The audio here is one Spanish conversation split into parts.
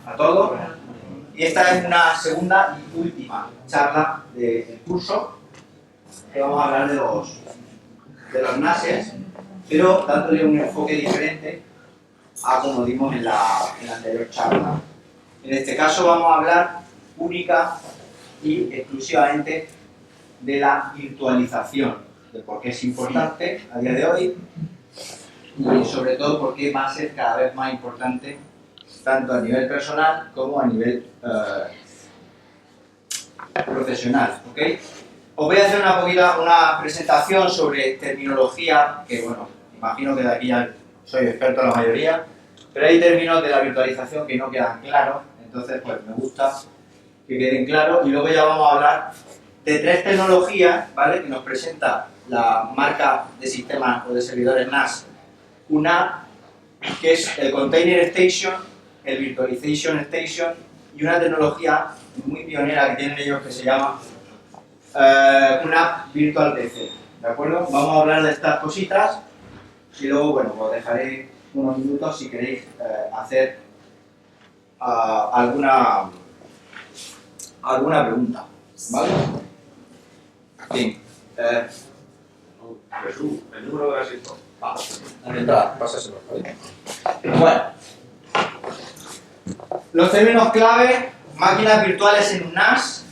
A todos, y esta es una segunda y última charla del curso que vamos a hablar de los NASes, pero dándole un enfoque diferente a como dimos en la anterior charla. En este caso vamos a hablar única y exclusivamente de la virtualización, de por qué es importante a día de hoy y sobre todo por qué va a ser cada vez más importante tanto a nivel personal como a nivel profesional, ¿ok? Os voy a hacer una presentación sobre terminología, que bueno, imagino que de aquí ya soy experto en la mayoría, pero hay términos de la virtualización que no quedan claros, entonces pues me gusta que queden claros, y luego ya vamos a hablar de tres tecnologías, ¿vale?, que nos presenta la marca de sistemas o de servidores NAS, una que es el Container Station, el Virtualization Station, y una tecnología muy pionera que tienen ellos que se llama una Virtual PC, ¿de acuerdo? Vamos a hablar de estas cositas y luego, bueno, os dejaré unos minutos si queréis hacer alguna pregunta, ¿vale? Bien. Jesús, el número de asiento. De entrada, pásaselo, ¿vale? Bueno. Los términos clave: máquinas virtuales en un NAS,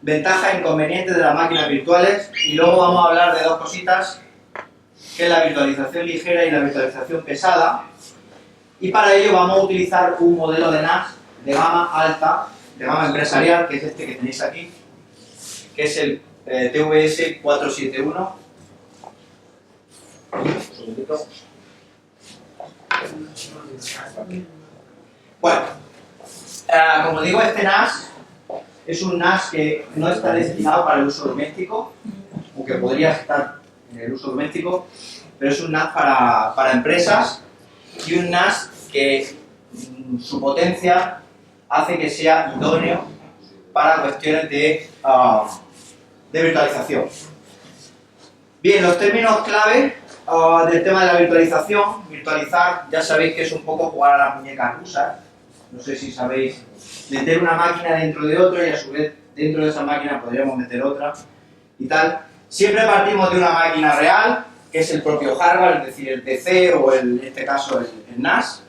ventajas e inconvenientes de las máquinas virtuales, y luego vamos a hablar de dos cositas, que es la virtualización ligera y la virtualización pesada, y para ello vamos a utilizar un modelo de NAS de gama alta, de gama empresarial, que es este que tenéis aquí, que es el TVS 471. Un segundito. Bueno, como digo, este NAS es un NAS que no está destinado para el uso doméstico, aunque podría estar en el uso doméstico, pero es un NAS para empresas, y un NAS que su potencia hace que sea idóneo para cuestiones de virtualización. Bien, los términos clave del tema de la virtualización. Virtualizar, ya sabéis que es un poco jugar a las muñecas rusas. No sé si sabéis, meter una máquina dentro de otra y a su vez dentro de esa máquina podríamos meter otra y tal. Siempre partimos de una máquina real, que es el propio hardware, es decir, el PC o en este caso el NAS.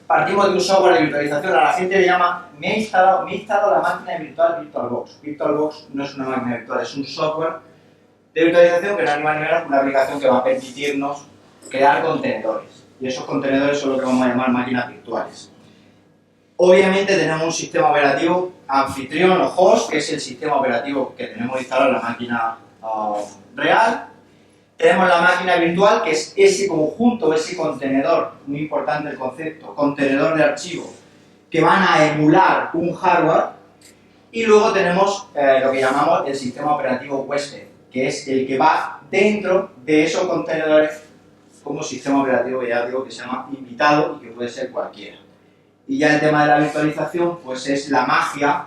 Partimos de un software de virtualización. A la gente le llama, me he instalado la máquina virtual VirtualBox. VirtualBox no es una máquina virtual, es un software de virtualización que no es ni más ni menos una aplicación que va a permitirnos crear contenedores. Y esos contenedores son lo que vamos a llamar máquinas virtuales. Obviamente tenemos un sistema operativo anfitrión o host, que es el sistema operativo que tenemos instalado en la máquina real. Tenemos la máquina virtual, que es ese conjunto, ese contenedor, muy importante el concepto, contenedor de archivos, que van a emular un hardware. Y luego tenemos lo que llamamos el sistema operativo huésped, que es el que va dentro de esos contenedores como sistema operativo, que ya digo que se llama invitado y que puede ser cualquiera. Y ya el tema de la virtualización, pues es la magia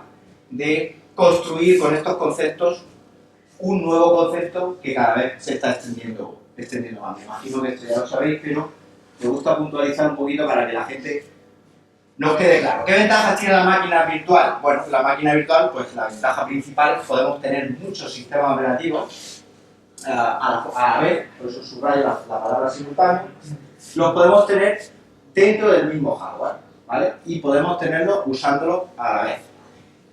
de construir con estos conceptos un nuevo concepto que cada vez se está extendiendo más. Me imagino que esto ya lo sabéis, pero me gusta puntualizar un poquito para que la gente nos quede claro. ¿Qué ventajas tiene la máquina virtual? Bueno, la máquina virtual, pues la ventaja principal, podemos tener muchos sistemas operativos a la vez, por eso subrayo la palabra simultáneo. Los podemos tener dentro del mismo hardware, ¿vale? Y podemos tenerlo usándolo a la vez.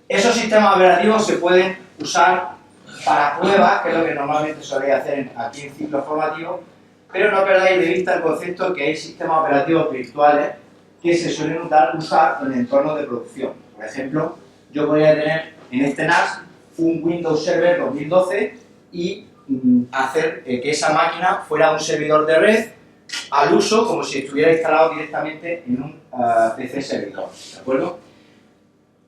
Esos sistemas operativos se pueden usar para pruebas, que es lo que normalmente soléis hacer aquí en ciclo formativo, pero no perdáis de vista el concepto que hay sistemas operativos virtuales que se suelen usar en entornos de producción. Por ejemplo, yo podría tener en este NAS un Windows Server 2012 y hacer que esa máquina fuera un servidor de red al uso, como si estuviera instalado directamente en un PC servidor, ¿de acuerdo?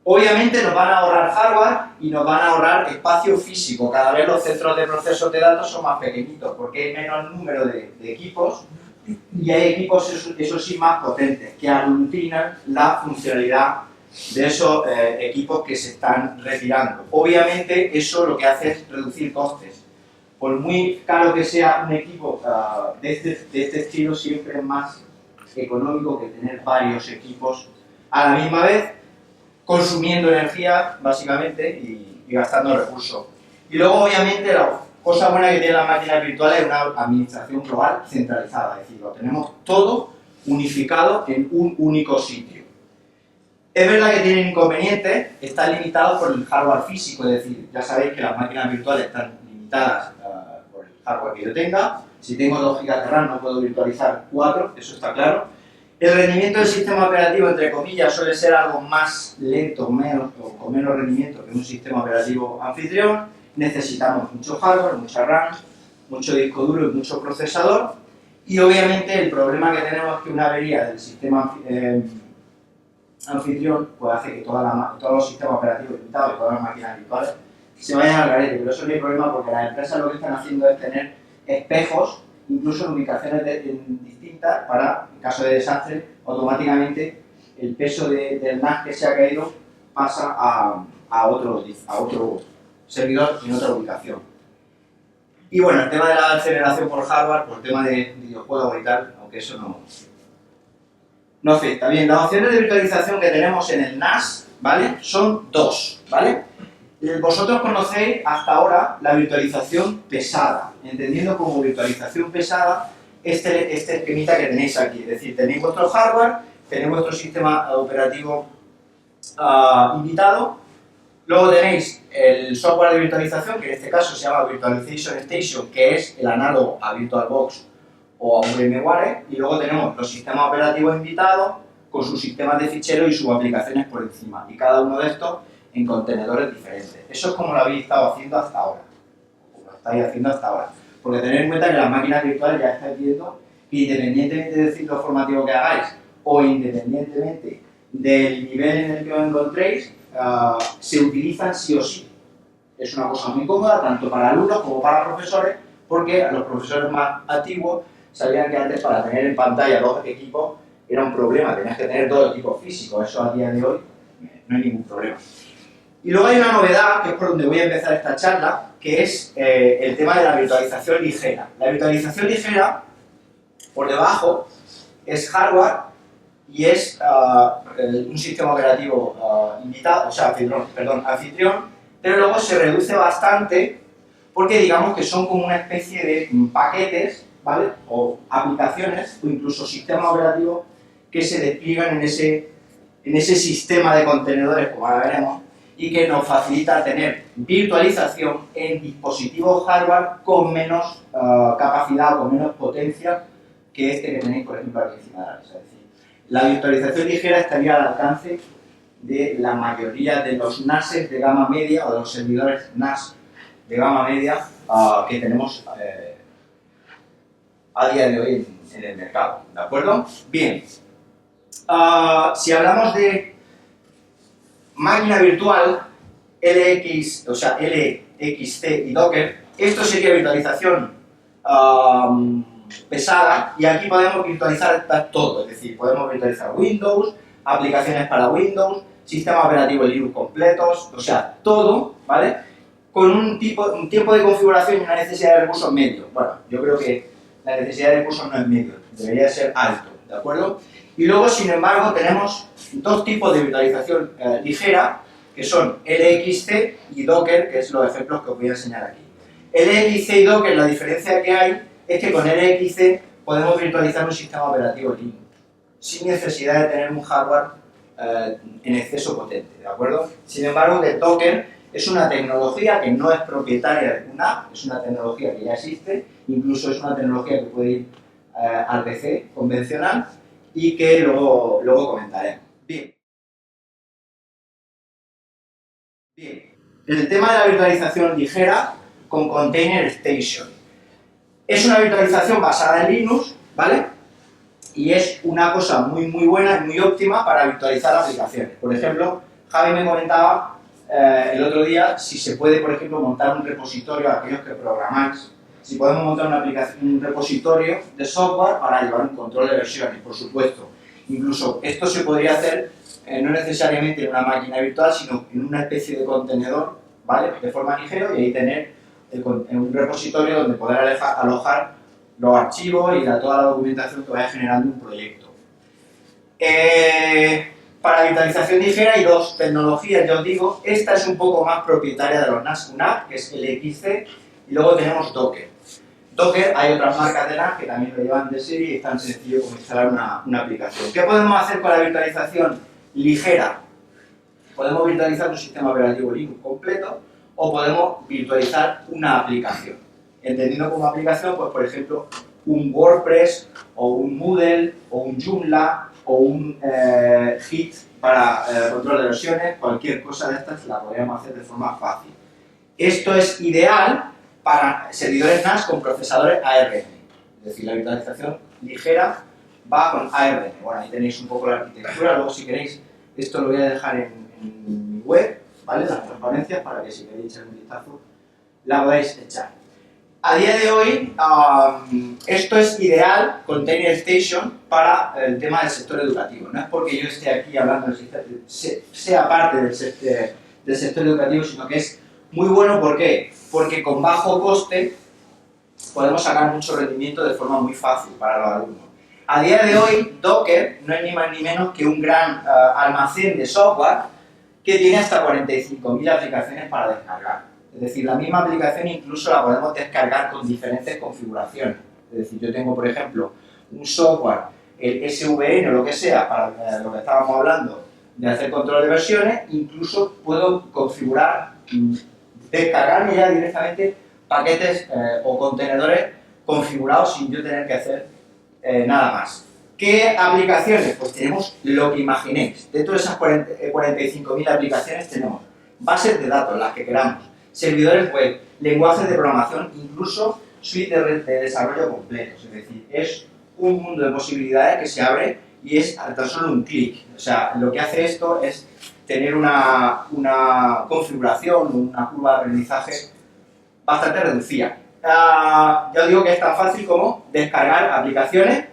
Obviamente nos van a ahorrar hardware y nos van a ahorrar espacio físico. Cada vez los centros de procesos de datos son más pequeñitos porque hay menos número de equipos, y hay equipos, eso sí, más potentes, que aglutinan la funcionalidad de esos equipos que se están retirando. Obviamente eso lo que hace es reducir costes. Por muy caro que sea un equipo de este estilo, siempre es más económico que tener varios equipos a la misma vez, consumiendo energía, básicamente, y gastando recursos. Y luego, obviamente, la cosa buena que tiene las máquinas virtuales es una administración global centralizada, es decir, lo tenemos todo unificado en un único sitio. Es verdad que tienen inconvenientes, están limitados por el hardware físico, es decir, ya sabéis que las máquinas virtuales están limitadas por el hardware que yo tenga. Si tengo 2 GB de RAM no puedo virtualizar 4, eso está claro. El rendimiento del sistema operativo, entre comillas, suele ser algo más lento o con menos rendimiento que un sistema operativo anfitrión. Necesitamos mucho hardware, mucha RAM, mucho disco duro y mucho procesador. Y obviamente el problema que tenemos es que una avería del sistema anfitrión pues hace que todos los sistemas operativos limitados y todas las máquinas virtuales se vayan al garete. Pero eso no hay problema porque las empresas lo que están haciendo es tener espejos, incluso en ubicaciones distintas, para, en caso de desastre, automáticamente el peso del NAS que se ha caído pasa a otro servidor en otra ubicación. Y bueno, el tema de la aceleración por hardware, por el tema de videojuegos y tal, aunque eso no afecta. Bien, las opciones de virtualización que tenemos en el NAS, ¿vale? Son 2, ¿vale? Vosotros conocéis hasta ahora la virtualización pesada, entendiendo como virtualización pesada este esquemita que tenéis aquí, es decir, tenéis vuestro hardware, tenéis vuestro sistema operativo invitado, luego tenéis el software de virtualización, que en este caso se llama Virtualization Station, que es el análogo a VirtualBox o a VMware, y luego tenemos los sistemas operativos invitados con sus sistemas de ficheros y sus aplicaciones por encima, y cada uno de estos en contenedores diferentes. Eso es como lo habéis estado haciendo hasta ahora, como lo estáis haciendo hasta ahora. Porque tened en cuenta que las máquinas virtuales ya estáis viendo que independientemente del ciclo formativo que hagáis o independientemente del nivel en el que os encontréis, se utilizan sí o sí. Es una cosa muy cómoda tanto para alumnos como para profesores, porque a los profesores más antiguos sabían que antes para tener en pantalla 2 equipos era un problema, tenías que tener 2 equipos físicos, eso a día de hoy no hay ningún problema. Y luego hay una novedad, que es por donde voy a empezar esta charla, que es el tema de la virtualización ligera. La virtualización ligera, por debajo, es hardware y es un sistema operativo invitado, o sea, anfitrión, pero luego se reduce bastante porque digamos que son como una especie de paquetes, ¿vale? O aplicaciones o incluso sistemas operativos que se despliegan en ese sistema de contenedores, como ahora veremos, y que nos facilita tener virtualización en dispositivos hardware con menos capacidad o con menos potencia que este que tenéis, por ejemplo, aquí encima de la mesa. Es decir, la virtualización ligera estaría al alcance de la mayoría de los NASes de gama media o de los servidores NAS de gama media que tenemos a día de hoy en el mercado. ¿De acuerdo? Bien. Si hablamos de máquina virtual, LXC y Docker, esto sería virtualización pesada, y aquí podemos virtualizar todo, es decir, podemos virtualizar Windows, aplicaciones para Windows, sistemas operativos Linux completos, o sea, todo, ¿vale? Con un tiempo de configuración y una necesidad de recursos medios. Bueno, yo creo que la necesidad de recursos no es medio, debería ser alto, ¿de acuerdo? Y luego, sin embargo, tenemos 2 tipos de virtualización ligera, que son LXC y Docker, que es los ejemplos que os voy a enseñar aquí. LXC y Docker, la diferencia que hay es que con LXC podemos virtualizar un sistema operativo Linux, sin necesidad de tener un hardware en exceso potente, ¿de acuerdo? Sin embargo, que Docker es una tecnología que no es propietaria de una app, es una tecnología que ya existe, incluso es una tecnología que puede ir al PC convencional y que luego comentaremos. Bien. El tema de la virtualización ligera con Container Station. Es una virtualización basada en Linux, ¿vale? Y es una cosa muy buena y muy óptima para virtualizar aplicaciones. Por ejemplo, Javi me comentaba el otro día si se puede, por ejemplo, montar un repositorio a aquellos que programáis, si podemos montar una aplicación, un repositorio de software para llevar un control de versiones, por supuesto. Incluso esto se podría hacer no necesariamente en una máquina virtual, sino en una especie de contenedor, ¿vale? De forma ligera, y ahí tener un repositorio donde poder alojar los archivos y toda la documentación que vaya generando un proyecto. Para virtualización ligera hay dos tecnologías, ya os digo. Esta es un poco más propietaria de los NAS, un app, que es LXC, y luego tenemos Docker. Docker, hay otras marcas de NAS que también lo llevan de serie y es tan sencillo como instalar una aplicación. ¿Qué podemos hacer con la virtualización ligera? Podemos virtualizar un sistema operativo Linux completo o podemos virtualizar una aplicación. Entendiendo como aplicación, pues por ejemplo, un WordPress o un Moodle o un Joomla o un Git para control de versiones, cualquier cosa de estas la podríamos hacer de forma fácil. Esto es ideal para servidores NAS con procesadores ARM, es decir, la virtualización ligera va con ARM. Bueno, ahí tenéis un poco la arquitectura, luego si queréis, esto lo voy a dejar en mi web, ¿vale? Las transparencias, para que si queréis echar un vistazo, la podáis echar. A día de hoy, esto es ideal, Container Station, para el tema del sector educativo. No es porque yo esté aquí hablando del sector, sea parte del sector educativo, sino que es muy bueno. ¿Por qué? Porque con bajo coste podemos sacar mucho rendimiento de forma muy fácil para los alumnos. A día de hoy, Docker no es ni más ni menos que un gran almacén de software que tiene hasta 45.000 aplicaciones para descargar. Es decir, la misma aplicación incluso la podemos descargar con diferentes configuraciones. Es decir, yo tengo, por ejemplo, un software, el SVN o lo que sea, para lo que estábamos hablando, de hacer control de versiones, incluso puedo configurar, descargarme ya directamente paquetes o contenedores configurados sin yo tener que hacer nada más. ¿Qué aplicaciones? Pues tenemos lo que imaginéis. Dentro de esas 45.000 aplicaciones tenemos bases de datos, las que queramos, servidores web, lenguajes de programación, incluso suite de desarrollo completos. Es decir, es un mundo de posibilidades que se abre y es tan solo un clic. O sea, lo que hace esto es tener una configuración, una curva de aprendizaje bastante reducida. Ya os digo que es tan fácil como descargar aplicaciones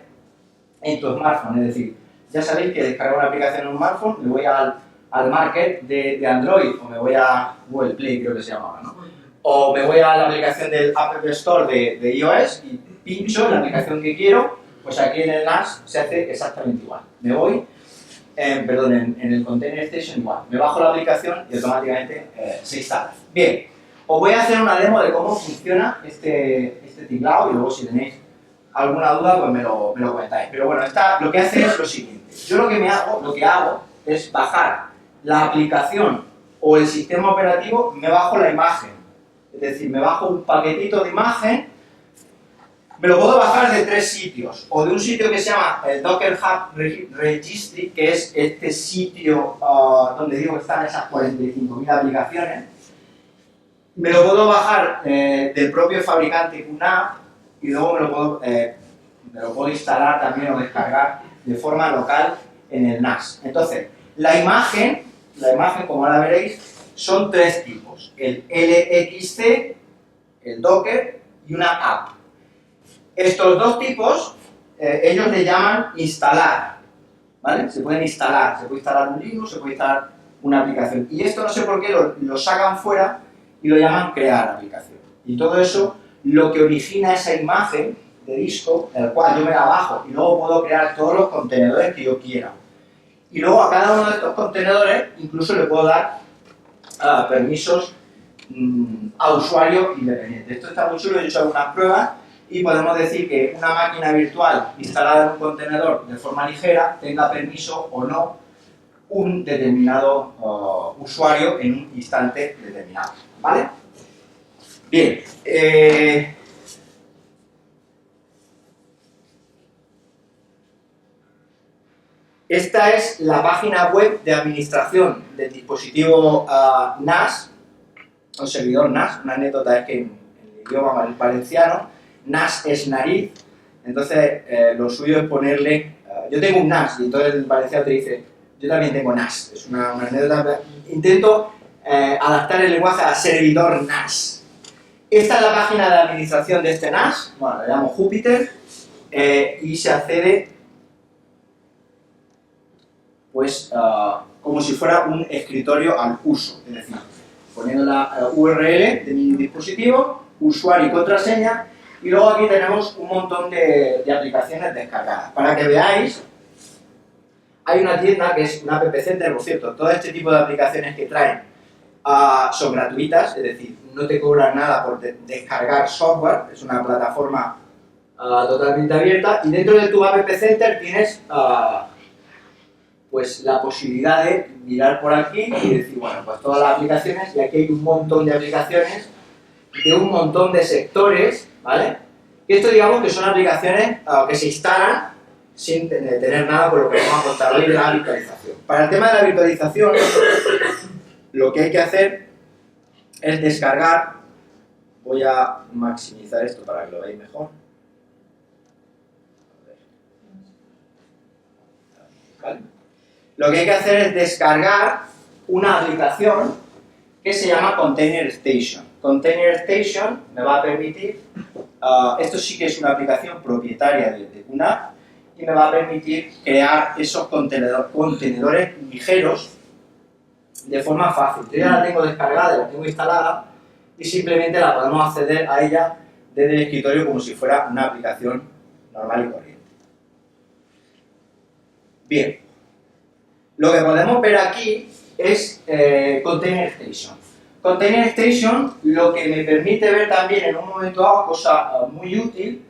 en tu smartphone. Es decir, ya sabéis que descargar una aplicación en un smartphone, me voy al market de Android, o me voy a Google Play, creo que se llama ahora, ¿no? O me voy a la aplicación del App Store de iOS y pincho en la aplicación que quiero, pues aquí en el NAS se hace exactamente igual. Me voy, en el Container Station igual, me bajo la aplicación y automáticamente se instala. Bien, os voy a hacer una demo de cómo funciona este teclado y luego si tenéis alguna duda pues me lo comentáis. Pero bueno, lo que hace es lo siguiente. Yo lo que hago es bajar la aplicación o el sistema operativo, me bajo la imagen. Es decir, me bajo un paquetito de imagen, me lo puedo bajar de 3 sitios. O de un sitio que se llama el Docker Hub Registry, que es este sitio donde digo que están esas 45.000 aplicaciones. Me lo puedo bajar del propio fabricante QNAP y luego me lo puedo instalar también o descargar de forma local en el NAS. Entonces, la imagen, como ahora veréis, son 3 tipos: el LXC, el Docker y una app. Estos 2 tipos, ellos le llaman instalar, ¿vale? Se puede instalar un Linux, se puede instalar una aplicación. Y esto no sé por qué lo sacan fuera y lo llaman crear aplicación. Y todo eso, lo que origina esa imagen de disco, el cual yo me la bajo y luego puedo crear todos los contenedores que yo quiera. Y luego a cada uno de estos contenedores incluso le puedo dar permisos a usuario independiente. Esto está muy chulo, yo he hecho algunas pruebas y podemos decir que una máquina virtual instalada en un contenedor de forma ligera tenga permiso o no un determinado usuario en un instante determinado, ¿vale? Bien, esta es la página web de administración del dispositivo NAS, un servidor NAS. Una anécdota es que en el idioma valenciano, NAS es nariz, entonces lo suyo es ponerle, yo tengo un NAS y entonces el valenciano te dice, yo también tengo NAS. Es una anécdota, intento adaptar el lenguaje a servidor NAS. Esta es la página de administración de este NAS, bueno, le llamo Jupyter, y se accede pues como si fuera un escritorio al uso, es decir, poniendo la URL de mi dispositivo, usuario y contraseña, y luego aquí tenemos un montón de aplicaciones descargadas. Para que veáis, hay una tienda que es una App Center, por cierto, todo este tipo de aplicaciones que traen son gratuitas, es decir, no te cobran nada por descargar software, es una plataforma totalmente abierta, y dentro de tu App Center tienes pues la posibilidad de mirar por aquí y decir, bueno, pues todas las aplicaciones, y aquí hay un montón de aplicaciones de un montón de sectores, ¿vale? Y esto digamos que son aplicaciones que se instalan sin tener nada por lo que vamos a contar hoy de la virtualización. Para el tema de la virtualización, lo que hay que hacer es descargar, voy a maximizar esto para que lo veáis mejor. ¿Vale? Lo que hay que hacer es descargar una aplicación que se llama Container Station. Container Station me va a permitir, esto sí que es una aplicación propietaria de QNAP, y me va a permitir crear esos contenedores ligeros de forma fácil. Yo ya la tengo descargada, la tengo instalada y simplemente la podemos acceder a ella desde el escritorio como si fuera una aplicación normal y corriente. Bien, lo que podemos ver aquí es Container Station. Container Station lo que me permite ver también en un momento dado, cosa muy útil,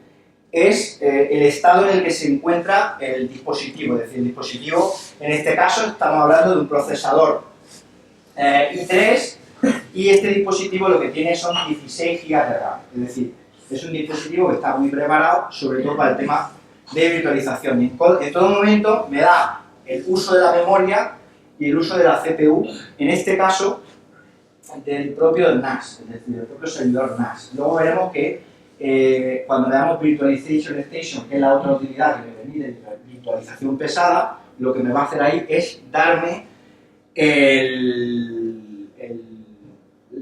es el estado en el que se encuentra el dispositivo. Es decir, el dispositivo, en este caso estamos hablando de un procesador i3, y este dispositivo lo que tiene son 16 GB de RAM. Es decir, es un dispositivo que está muy preparado, sobre todo para el tema de virtualización. En todo momento me da el uso de la memoria y el uso de la CPU, en este caso del propio NAS, es decir, del propio servidor NAS. Luego veremos que cuando le damos Virtualization Station, que es la otra utilidad que me permite virtualización pesada, lo que me va a hacer ahí es darme el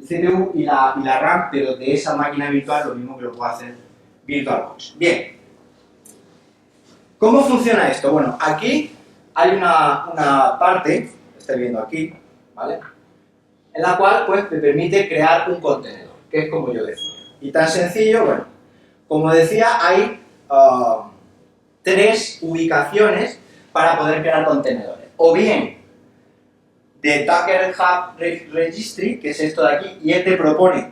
CPU y la RAM, pero de esa máquina virtual, lo mismo que lo puedo hacer VirtualBox. Bien, ¿cómo funciona esto? Bueno, aquí hay una parte, que estáis viendo aquí, ¿vale?, en la cual pues me permite crear un contenedor, que es como yo decía. Y tan sencillo, bueno, como decía, hay 3 ubicaciones para poder crear contenedores. O bien de Docker Hub Registry, que es esto de aquí, y él te propone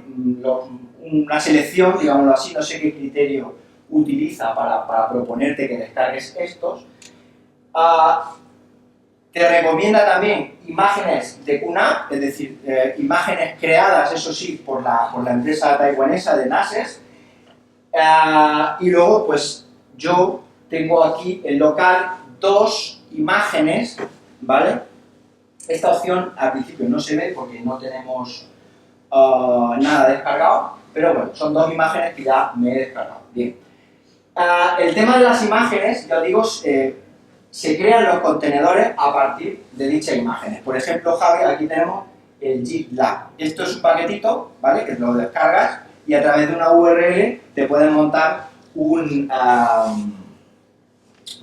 una selección, digámoslo así, no sé qué criterio utiliza para proponerte que descargues estos. Te recomienda también imágenes de QNAP, es decir, imágenes creadas, eso sí, por la empresa taiwanesa de NASes. Y luego, pues, yo tengo aquí en local 2 imágenes, ¿vale? Esta opción al principio no se ve porque no tenemos nada descargado, pero bueno, son 2 imágenes que ya me he descargado. Bien. El tema de las imágenes, ya os digo, se crean los contenedores a partir de dichas imágenes. Por ejemplo, Javi, aquí tenemos el GitLab. Esto es un paquetito, ¿vale?, que lo descargas y a través de una URL te pueden montar un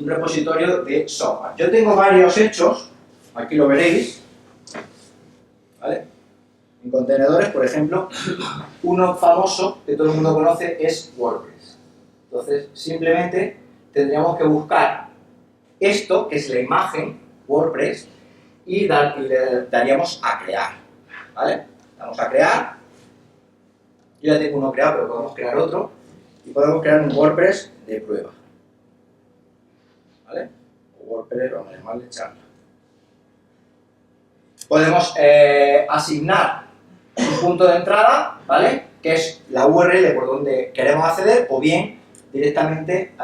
repositorio de software. Yo tengo varios hechos, aquí lo veréis, ¿vale? En contenedores, por ejemplo, uno famoso que todo el mundo conoce es WordPress. Entonces, simplemente tendríamos que buscar esto, que es la imagen WordPress, y le daríamos a crear, ¿vale? Damos a crear. Yo ya tengo uno creado, pero podemos crear otro, y podemos crear un WordPress de prueba, ¿vale? O WordPress, vamos a llamarle charla. Podemos asignar un punto de entrada, ¿vale?, que es la URL por donde queremos acceder, o bien directamente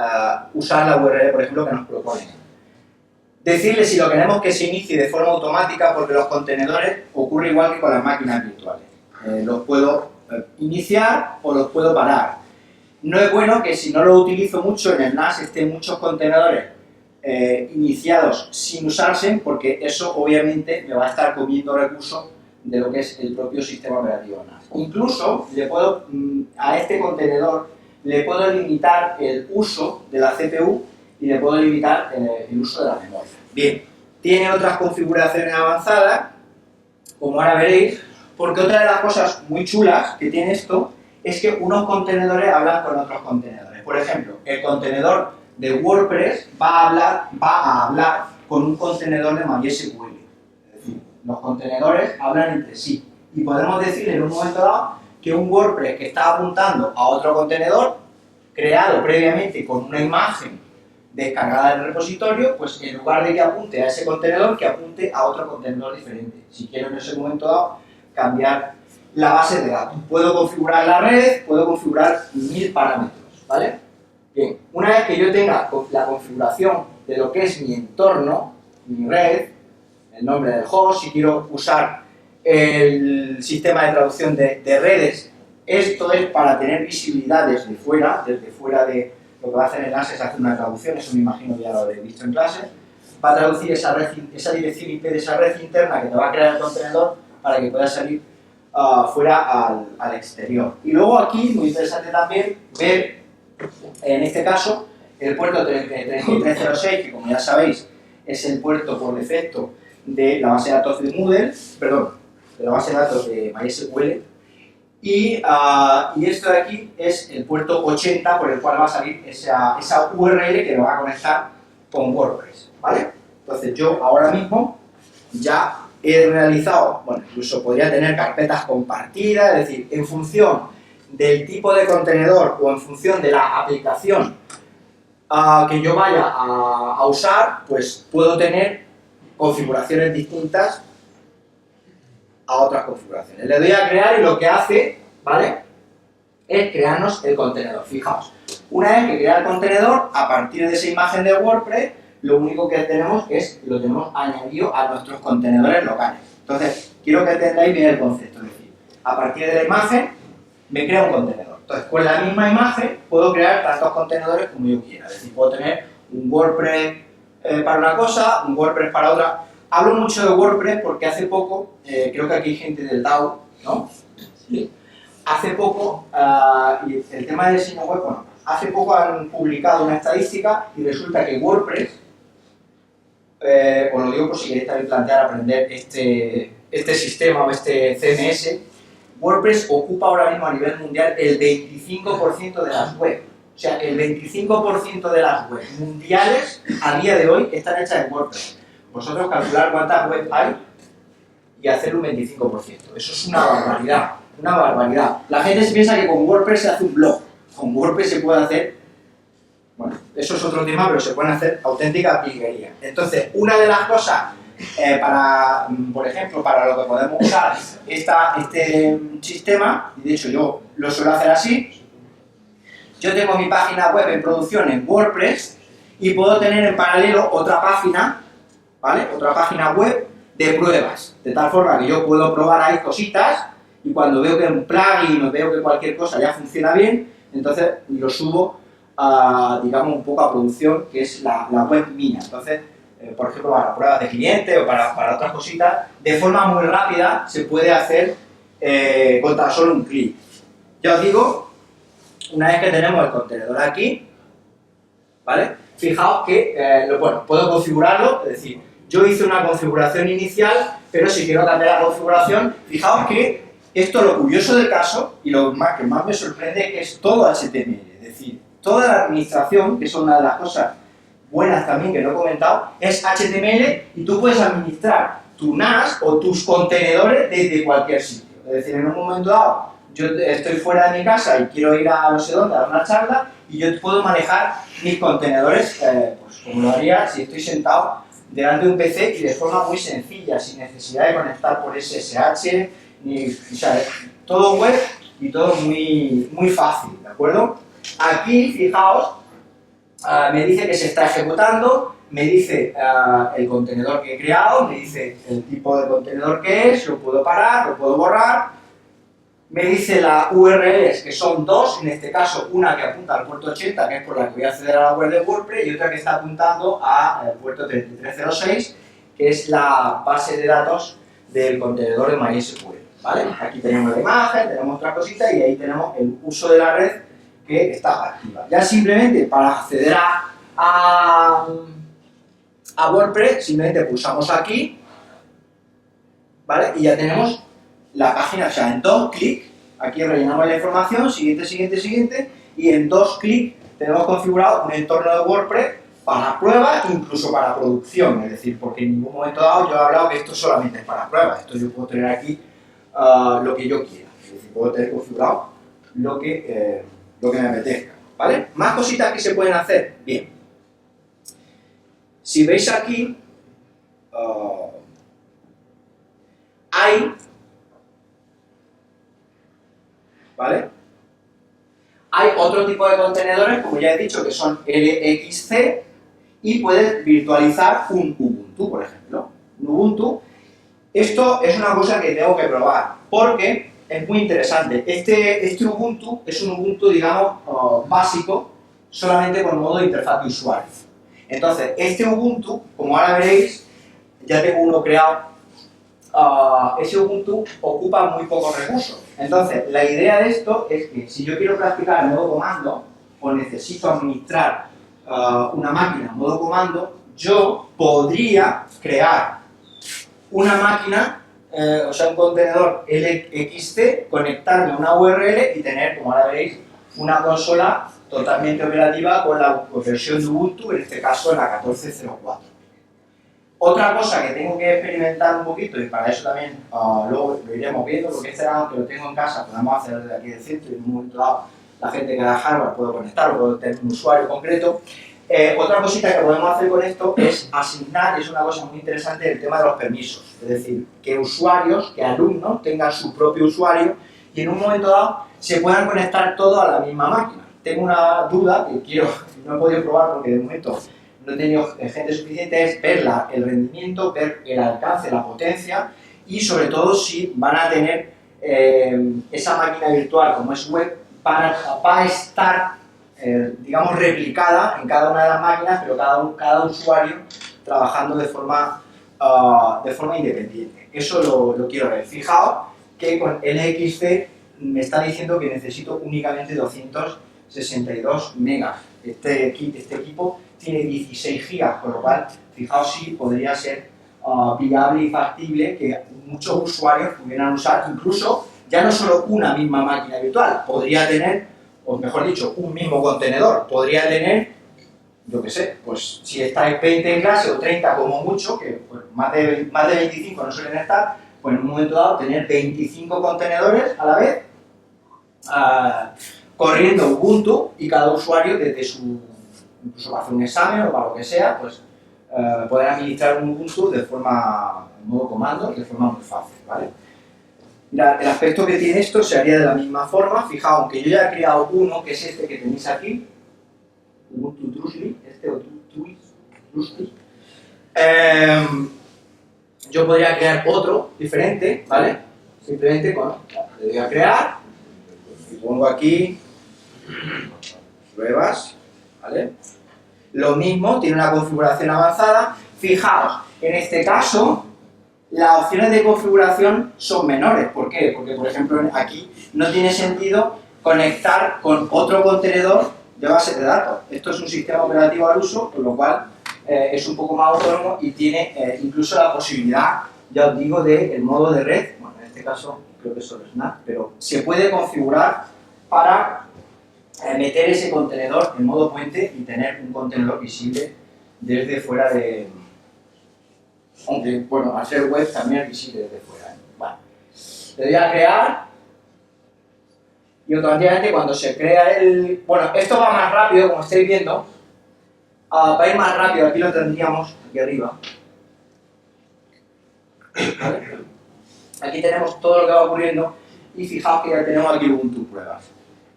usar la URL, por ejemplo, que nos proponen. Decirle si lo queremos que se inicie de forma automática, porque los contenedores ocurre igual que con las máquinas virtuales. Los puedo iniciar o los puedo parar. No es bueno que si no lo utilizo mucho en el NAS estén muchos contenedores iniciados sin usarse, porque eso obviamente me va a estar comiendo recursos de lo que es el propio sistema operativo NAS. Incluso le puedo, a este contenedor le puedo limitar el uso de la CPU y le puedo limitar el uso de la memoria. Bien, tiene otras configuraciones avanzadas, como ahora veréis, porque otra de las cosas muy chulas que tiene esto es que unos contenedores hablan con otros contenedores. Por ejemplo, el contenedor de WordPress va a hablar con un contenedor de MySQL. Es decir, los contenedores hablan entre sí. Y podemos decir en un momento dado que un WordPress que está apuntando a otro contenedor, creado previamente con una imagen descargada del repositorio, pues en lugar de que apunte a ese contenedor, que apunte a otro contenedor diferente. Si quiero en ese momento dado cambiar la base de datos. Puedo configurar la red, puedo configurar 1000 parámetros, ¿vale? Bien, una vez que yo tenga la configuración de lo que es mi entorno, mi red, el nombre del host, si quiero usar el sistema de traducción de redes, esto es para tener visibilidad desde fuera de lo que va a hacer Enlace es hacer una traducción, eso me imagino ya lo habréis visto en clase, va a traducir esa dirección IP de esa red interna que te va a crear el contenedor para que pueda salir fuera al exterior. Y luego aquí, muy interesante también, ver, en este caso, el puerto 3306, que como ya sabéis, es el puerto por defecto de la base de datos de Moodle, perdón, de la base de datos de MySQL, y esto de aquí es el puerto 80 por el cual va a salir esa URL que lo va a conectar con WordPress, ¿vale? Entonces yo ahora mismo ya he realizado, bueno, incluso podría tener carpetas compartidas, es decir, en función del tipo de contenedor o en función de la aplicación que yo vaya a usar, pues puedo tener configuraciones distintas a otras configuraciones. Le doy a crear y lo que hace, ¿vale?, es crearnos el contenedor. Fijaos, una vez que crea el contenedor, a partir de esa imagen de WordPress, lo único que tenemos es, lo tenemos añadido a nuestros contenedores locales. Entonces, quiero que entendáis bien el concepto, es decir, a partir de la imagen, me crea un contenedor. Entonces, con la misma imagen, puedo crear tantos contenedores como yo quiera. Es decir, puedo tener un WordPress para una cosa, un WordPress para otra. Hablo mucho de WordPress porque hace poco, creo que aquí hay gente del DAO, ¿no? Sí. Hace poco, y el tema de diseño web, bueno, hace poco han publicado una estadística y resulta que WordPress, os lo digo por si queréis también plantear aprender este sistema o este CMS, WordPress ocupa ahora mismo a nivel mundial el 25% de las webs. O sea, el 25% de las webs mundiales a día de hoy están hechas en WordPress. Vosotros calcular cuántas webs hay y hacer un 25%. Eso es una barbaridad, una barbaridad. La gente se piensa que con WordPress se hace un blog. Con WordPress se puede hacer, bueno, eso es otro tema, pero se pueden hacer auténticas virguerías. Entonces, una de las cosas, por ejemplo, para lo que podemos usar este sistema, y de hecho yo lo suelo hacer así, yo tengo mi página web en producción en WordPress y puedo tener en paralelo otra página, ¿vale? Otra página web de pruebas, de tal forma que yo puedo probar ahí cositas y cuando veo que un plugin o veo que cualquier cosa ya funciona bien, entonces lo subo digamos un poco a producción, que es la web mía. Entonces, por ejemplo, para pruebas de cliente o para otras cositas, de forma muy rápida se puede hacer con tan solo un clic. Ya os digo, una vez que tenemos el contenedor aquí, ¿vale? Fijaos que, bueno, puedo configurarlo, es decir, yo hice una configuración inicial, pero si quiero cambiar la configuración, fijaos que esto, lo curioso del caso, y lo que más me sorprende, que es todo HTML, es decir, toda la administración, que es una de las cosas buenas también que no he comentado, es HTML y tú puedes administrar tu NAS o tus contenedores desde cualquier sitio. Es decir, en un momento dado, yo estoy fuera de mi casa y quiero ir a no sé dónde a dar una charla y yo puedo manejar mis contenedores, pues como lo haría si estoy sentado delante de un PC y de forma muy sencilla, sin necesidad de conectar por SSH, ni, o sea, todo web y todo muy, muy fácil, ¿de acuerdo? Aquí, fijaos, me dice que se está ejecutando, me dice el contenedor que he creado, me dice el tipo de contenedor que es, lo puedo parar, lo puedo borrar, me dice las URLs, que son dos, en este caso una que apunta al puerto 80, que es por la que voy a acceder a la web de WordPress, y otra que está apuntando al puerto 3306, que es la base de datos del contenedor de MySQL, ¿vale? Aquí tenemos la imagen, tenemos otra cosita y ahí tenemos el uso de la red que está activa. Ya simplemente para acceder a WordPress, simplemente pulsamos aquí, ¿vale? Y ya tenemos la página, o sea, en dos clics, aquí rellenamos la información, siguiente, siguiente, siguiente, y en dos clics tenemos configurado un entorno de WordPress para prueba, incluso para producción, es decir, porque en ningún momento dado yo he hablado que esto solamente es para prueba, esto yo puedo tener aquí lo que yo quiera, es decir, puedo tener configurado lo que me apetezca, ¿vale? Más cositas que se pueden hacer, bien. Si veis aquí, ¿vale? Hay otro tipo de contenedores, como ya he dicho, que son LXC y puedes virtualizar un Ubuntu, por ejemplo. Un Ubuntu. Esto es una cosa que tengo que probar, porque es muy interesante. Este Ubuntu es un Ubuntu, digamos, básico, solamente con modo de interfaz de usuario. Entonces, este Ubuntu, como ahora veréis, ya tengo uno creado, ese Ubuntu ocupa muy pocos recursos. Entonces, la idea de esto es que si yo quiero practicar en modo comando o necesito administrar una máquina en modo comando, yo podría crear una máquina, o sea, un contenedor LXC, conectarme a una URL y tener, como ahora veréis, una consola totalmente operativa con la versión de Ubuntu, en este caso en la 14.04. Otra cosa que tengo que experimentar un poquito, y para eso también luego lo iremos viendo, porque este aunque lo tengo en casa, podemos hacer desde aquí del centro y en un momento dado la gente que da hardware puede conectarlo, puede tener un usuario concreto. Otra cosita que podemos hacer con esto es asignar, es una cosa muy interesante, el tema de los permisos. Es decir, que usuarios, que alumnos tengan su propio usuario y en un momento dado se puedan conectar todos a la misma máquina. Tengo una duda que no he podido probar porque de momento no he tenido gente suficiente, es ver el rendimiento, ver el alcance, la potencia y sobre todo si van a tener esa máquina virtual como es web, va a estar, digamos, replicada en cada una de las máquinas, pero cada usuario trabajando de forma independiente. Eso lo quiero ver. Fijaos que con LXC me está diciendo que necesito únicamente 262 megas. Este equipo tiene 16 gigas, con lo cual, fijaos si podría ser viable y factible que muchos usuarios pudieran usar incluso ya no solo una misma máquina virtual, podría tener, o mejor dicho, un mismo contenedor, podría tener, yo qué sé, pues si estáis 20 en clase o 30 como mucho, que pues, más de 25 no suelen estar, pues en un momento dado tener 25 contenedores a la vez, corriendo Ubuntu y cada usuario desde su, incluso para hacer un examen o para lo que sea, pues poder administrar un Ubuntu de forma, en modo comando, de forma muy fácil, ¿vale? Mira, el aspecto que tiene esto se haría de la misma forma. Fijaos, aunque yo ya he creado uno, que es este que tenéis aquí, Ubuntu Trusli, yo podría crear otro diferente, ¿vale? Simplemente le voy a crear y pongo aquí pruebas, ¿vale? Lo mismo, tiene una configuración avanzada. Fijaos, en este caso las opciones de configuración son menores. ¿Por qué? Porque, por ejemplo, aquí no tiene sentido conectar con otro contenedor de base de datos. Esto es un sistema operativo al uso, con lo cual es un poco más autónomo y tiene incluso la posibilidad, ya os digo, del modo de red. Bueno, en este caso creo que solo es NAT, pero se puede configurar para meter ese contenedor en modo puente y tener un contenedor visible desde fuera de... Aunque, bueno, al ser web también es visible desde fuera. Vale. Le doy a crear y automáticamente cuando se crea el... Bueno, esto va más rápido, como estáis viendo. Va a ir más rápido, aquí lo tendríamos, aquí arriba. ¿Vale? Aquí tenemos todo lo que va ocurriendo y fijaos que ya tenemos aquí Ubuntu pruebas.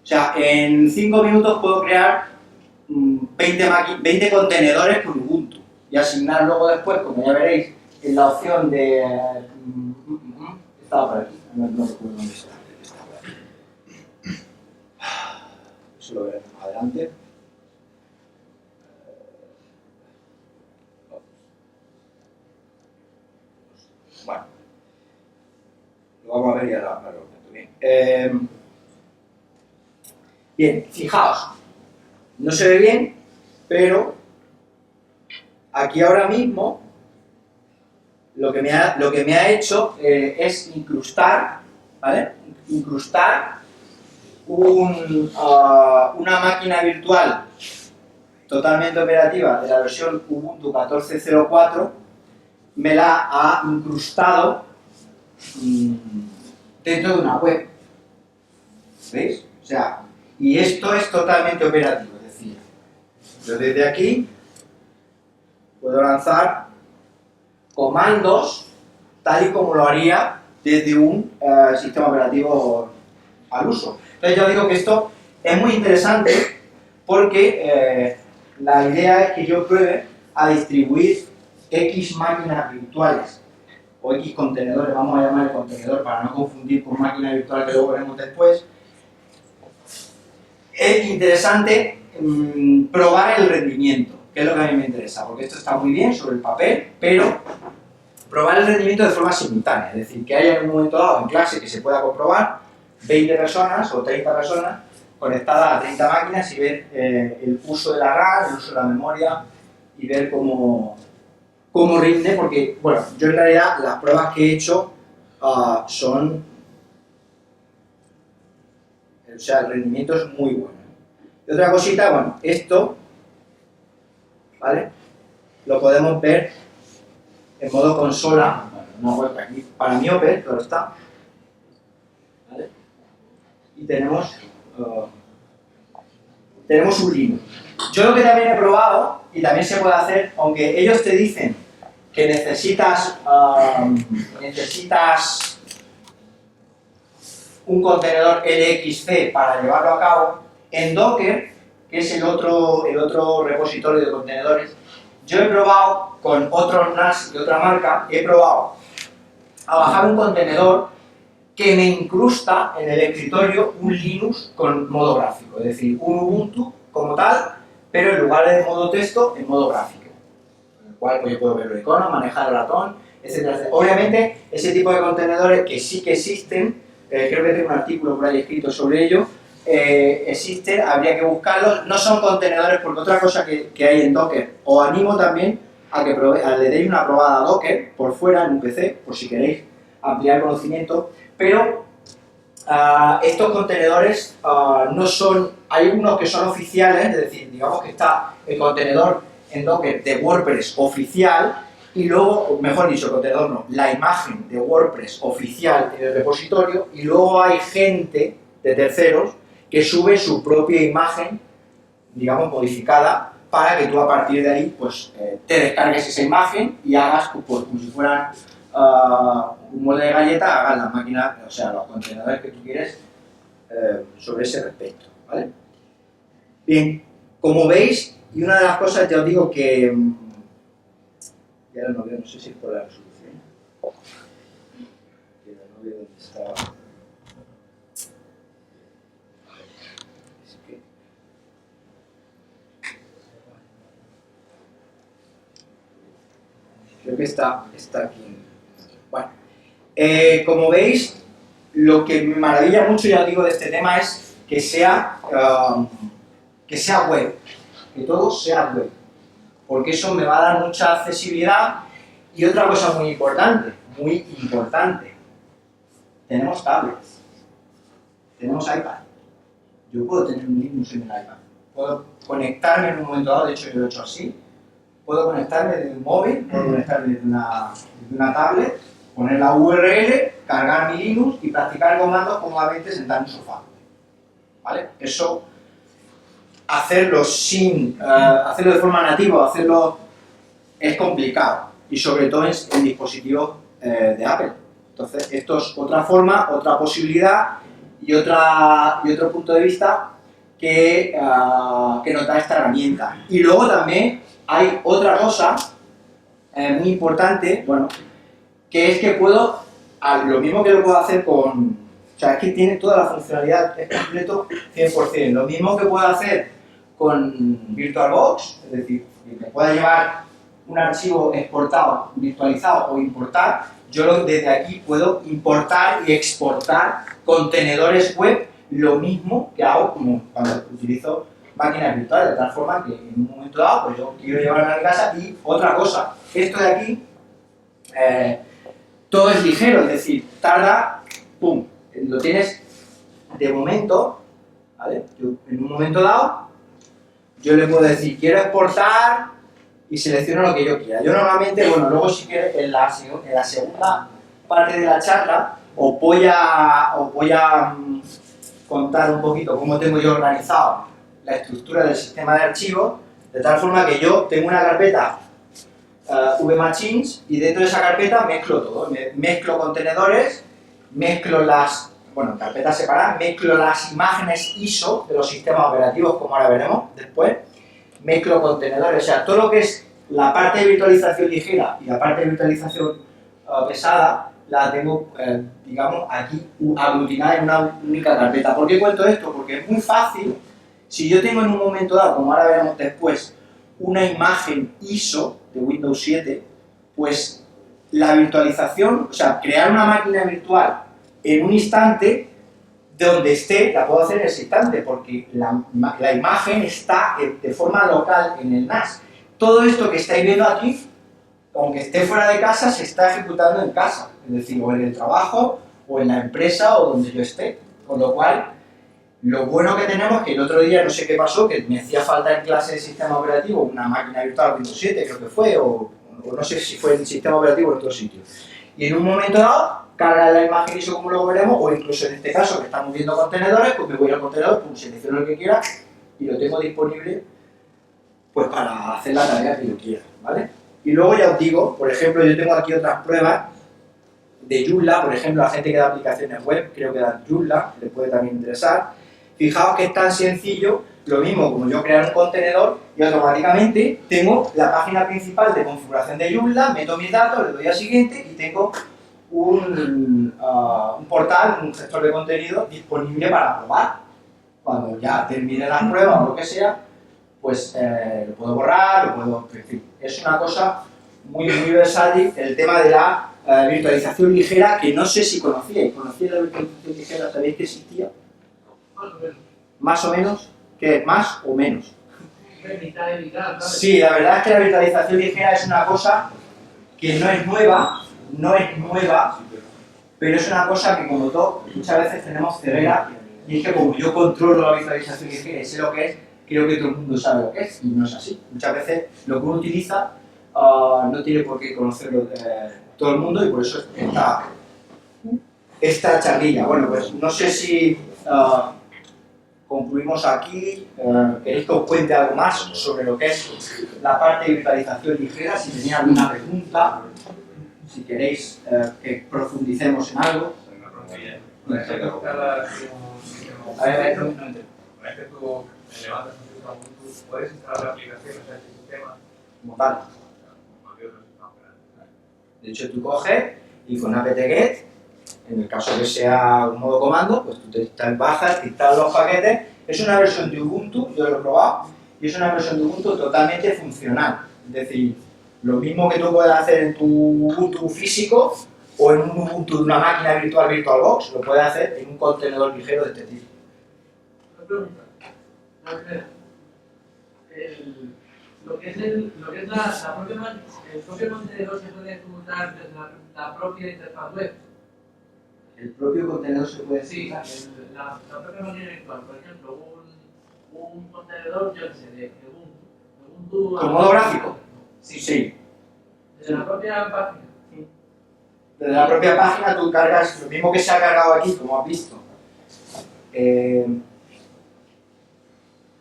O sea, en 5 minutos puedo crear 20 contenedores con Ubuntu y asignar luego después, como ya veréis, en la opción de... estaba por aquí, no recuerdo dónde está. Está por aquí. Eso lo veremos más adelante. Bueno, lo vamos a ver y ahora lo comento bien. Bien, fijaos, no se ve bien, pero aquí ahora mismo lo que me ha hecho es incrustar, ¿vale? Incrustar una máquina virtual totalmente operativa de la versión Ubuntu 14.04 me la ha incrustado dentro de una web. ¿Veis? O sea, y esto es totalmente operativo, es decir, yo desde aquí puedo lanzar comandos tal y como lo haría desde un sistema operativo al uso. Entonces yo digo que esto es muy interesante porque la idea es que yo pruebe a distribuir X máquinas virtuales o X contenedores, vamos a llamar el contenedor para no confundir con máquina virtual que luego veremos después. Es interesante probar el rendimiento, que es lo que a mí me interesa, porque esto está muy bien sobre el papel, pero probar el rendimiento de forma simultánea, es decir, que haya en un momento dado en clase que se pueda comprobar 20 personas o 30 personas conectadas a 30 máquinas y ver el uso de la RAM, el uso de la memoria y ver cómo rinde, porque, bueno, yo en realidad las pruebas que he hecho son... O sea, el rendimiento es muy bueno. Y otra cosita, bueno, esto, ¿vale? Lo podemos ver en modo consola, una web aquí para miope, claro está, ¿vale? Y tenemos un Linux. Yo lo que también he probado, y también se puede hacer, aunque ellos te dicen que necesitas un contenedor LXC para llevarlo a cabo, en Docker, que es el otro repositorio de contenedores, yo he probado con otros NAS de otra marca, he probado a bajar un contenedor que me incrusta en el escritorio un Linux con modo gráfico, es decir, un Ubuntu como tal, pero en lugar de modo texto, en modo gráfico. Con el cual pues, yo puedo ver los iconos, manejar el ratón, etcétera, etcétera. Obviamente, ese tipo de contenedores que sí que existen, creo que tengo un artículo por ahí escrito sobre ello, existen, habría que buscarlos, no son contenedores, porque otra cosa que hay en Docker, os animo también a que le deis una probada a Docker por fuera en un PC, por si queréis ampliar conocimiento, pero estos contenedores no son, hay unos que son oficiales, es decir, digamos que está el contenedor en Docker de WordPress oficial y luego, mejor dicho, el contenedor no, la imagen de WordPress oficial en el repositorio y luego hay gente de terceros que sube su propia imagen, digamos, modificada para que tú a partir de ahí pues, te descargues esa imagen y hagas pues, como si fueran un molde de galleta, hagas las máquinas, o sea, los contenedores que tú quieres sobre ese respecto, ¿vale? Bien, como veis, y una de las cosas, ya os digo que ya no veo, no sé si es por la resolución, pero no veo dónde estaba. Creo que está aquí. Bueno, como veis, lo que me maravilla mucho, ya os digo, de este tema es que sea web, que todo sea web, porque eso me va a dar mucha accesibilidad. Y otra cosa muy importante, tenemos tablets, tenemos iPad. Yo puedo tener un Linux en el iPad, puedo conectarme en un momento dado, de hecho yo lo he hecho así, puedo conectarme desde un móvil, puedo conectarme desde una tablet, poner la URL, cargar mi Linux y practicar comandos cómodamente sentado en un sofá. ¿Vale? Eso, hacerlo de forma nativa, hacerlo es complicado y sobre todo en dispositivos de Apple. Entonces, esto es otra forma, otra posibilidad y otro punto de vista que nos da esta herramienta. Y luego también hay otra cosa muy importante, bueno, que es que puedo, lo mismo que lo puedo hacer con, o sea, es que tiene toda la funcionalidad, es completo 100%, lo mismo que puedo hacer con VirtualBox, es decir, que me pueda llevar un archivo exportado, virtualizado o importar, yo desde aquí puedo importar y exportar contenedores web, lo mismo que hago como cuando utilizo máquinas virtuales, de tal forma que en un momento dado pues yo quiero llevarla a mi casa. Y otra cosa, esto de aquí, todo es ligero, es decir, tarda, pum, lo tienes de momento, ¿vale? Yo en un momento dado yo le puedo decir, quiero exportar y selecciono lo que yo quiera. Yo normalmente, bueno, luego si quieres, en la segunda parte de la charla, os voy a contar un poquito cómo tengo yo organizado la estructura del sistema de archivos, de tal forma que yo tengo una carpeta vmachines y dentro de esa carpeta mezclo todo, mezclo contenedores, mezclo carpetas separadas, mezclo las imágenes ISO de los sistemas operativos, como ahora veremos después, mezclo contenedores, o sea, todo lo que es la parte de virtualización ligera y la parte de virtualización pesada, la tengo, digamos, aquí aglutinada en una única carpeta. ¿Por qué cuento esto? Porque es muy fácil, si yo tengo en un momento dado, como ahora veremos después, una imagen ISO de Windows 7, pues la virtualización, o sea, crear una máquina virtual en un instante, de donde esté, la puedo hacer en ese instante, porque la imagen está de forma local en el NAS. Todo esto que estáis viendo aquí, aunque esté fuera de casa, se está ejecutando en casa, es decir, o en el trabajo, o en la empresa, o donde yo esté. Con lo cual, lo bueno que tenemos es que el otro día, no sé qué pasó, que me hacía falta en clase de sistema operativo una máquina virtual Windows 7, creo que fue, o no sé si fue en el sistema operativo o en otro sitio. Y en un momento dado, carga la imagen ISO como luego veremos, o incluso en este caso que estamos viendo contenedores, pues me voy al contenedor, selecciono el que quiera y lo tengo disponible pues para hacer la tarea que yo quiera, ¿vale? Y luego ya os digo, por ejemplo, yo tengo aquí otras pruebas de Joomla, por ejemplo, la gente que da aplicaciones web, creo que da Joomla, les puede también interesar. Fijaos que es tan sencillo, lo mismo como yo crear un contenedor y automáticamente tengo la página principal de configuración de Joomla, meto mis datos, le doy a siguiente y tengo un portal, un gestor de contenido disponible para probar. Cuando ya termine las pruebas o lo que sea, pues lo puedo borrar, lo puedo... En fin, es una cosa muy versátil el tema de la virtualización ligera, que no sé si conocíais. ¿Conocíais la virtualización ligera? ¿Sabéis que existía? Más o menos. ¿Más o menos? ¿Qué es más o menos? Mitad de mitad, ¿sabes? Sí, la verdad es que la virtualización ligera es una cosa que no es nueva, pero es una cosa que como todo, muchas veces tenemos ceguera, y es que como yo controlo la virtualización ligera y sé lo que es, creo que todo el mundo sabe lo que es, y no es así. Muchas veces lo que uno utiliza no tiene por qué conocerlo todo el mundo, y por eso esta charlilla. Bueno, pues no sé si concluimos aquí. ¿Queréis que os cuente algo más sobre lo que es la parte de virtualización ligera? Si tenéis alguna pregunta, si queréis que profundicemos en algo. A ver, no entiendo. Una vez que tú levantas un sistema Ubuntu, puedes instalar aplicaciones a ese sistema Como tal. De hecho, tú coges y con apt-get, en el caso que sea un modo comando, pues tú te bajas, te instalas los paquetes. Es una versión de Ubuntu, yo lo he probado, y es una versión de Ubuntu totalmente funcional. Es decir, lo mismo que tú puedes hacer en tu Ubuntu físico o en un Ubuntu de una máquina virtual VirtualBox, lo puedes hacer en un contenedor ligero de este tipo. Una pregunta. La primera. Lo que es la propia el propio contenedor se puede ejecutar desde la propia interfaz web. El propio contenedor se puede Sí, la propia máquina virtual. Por ejemplo, un contenedor, yo qué sé, de Ubuntu. ¿Con modo gráfico? Sí. Sí. Desde la propia página. Desde la propia página tú cargas lo mismo que se ha cargado aquí, como has visto.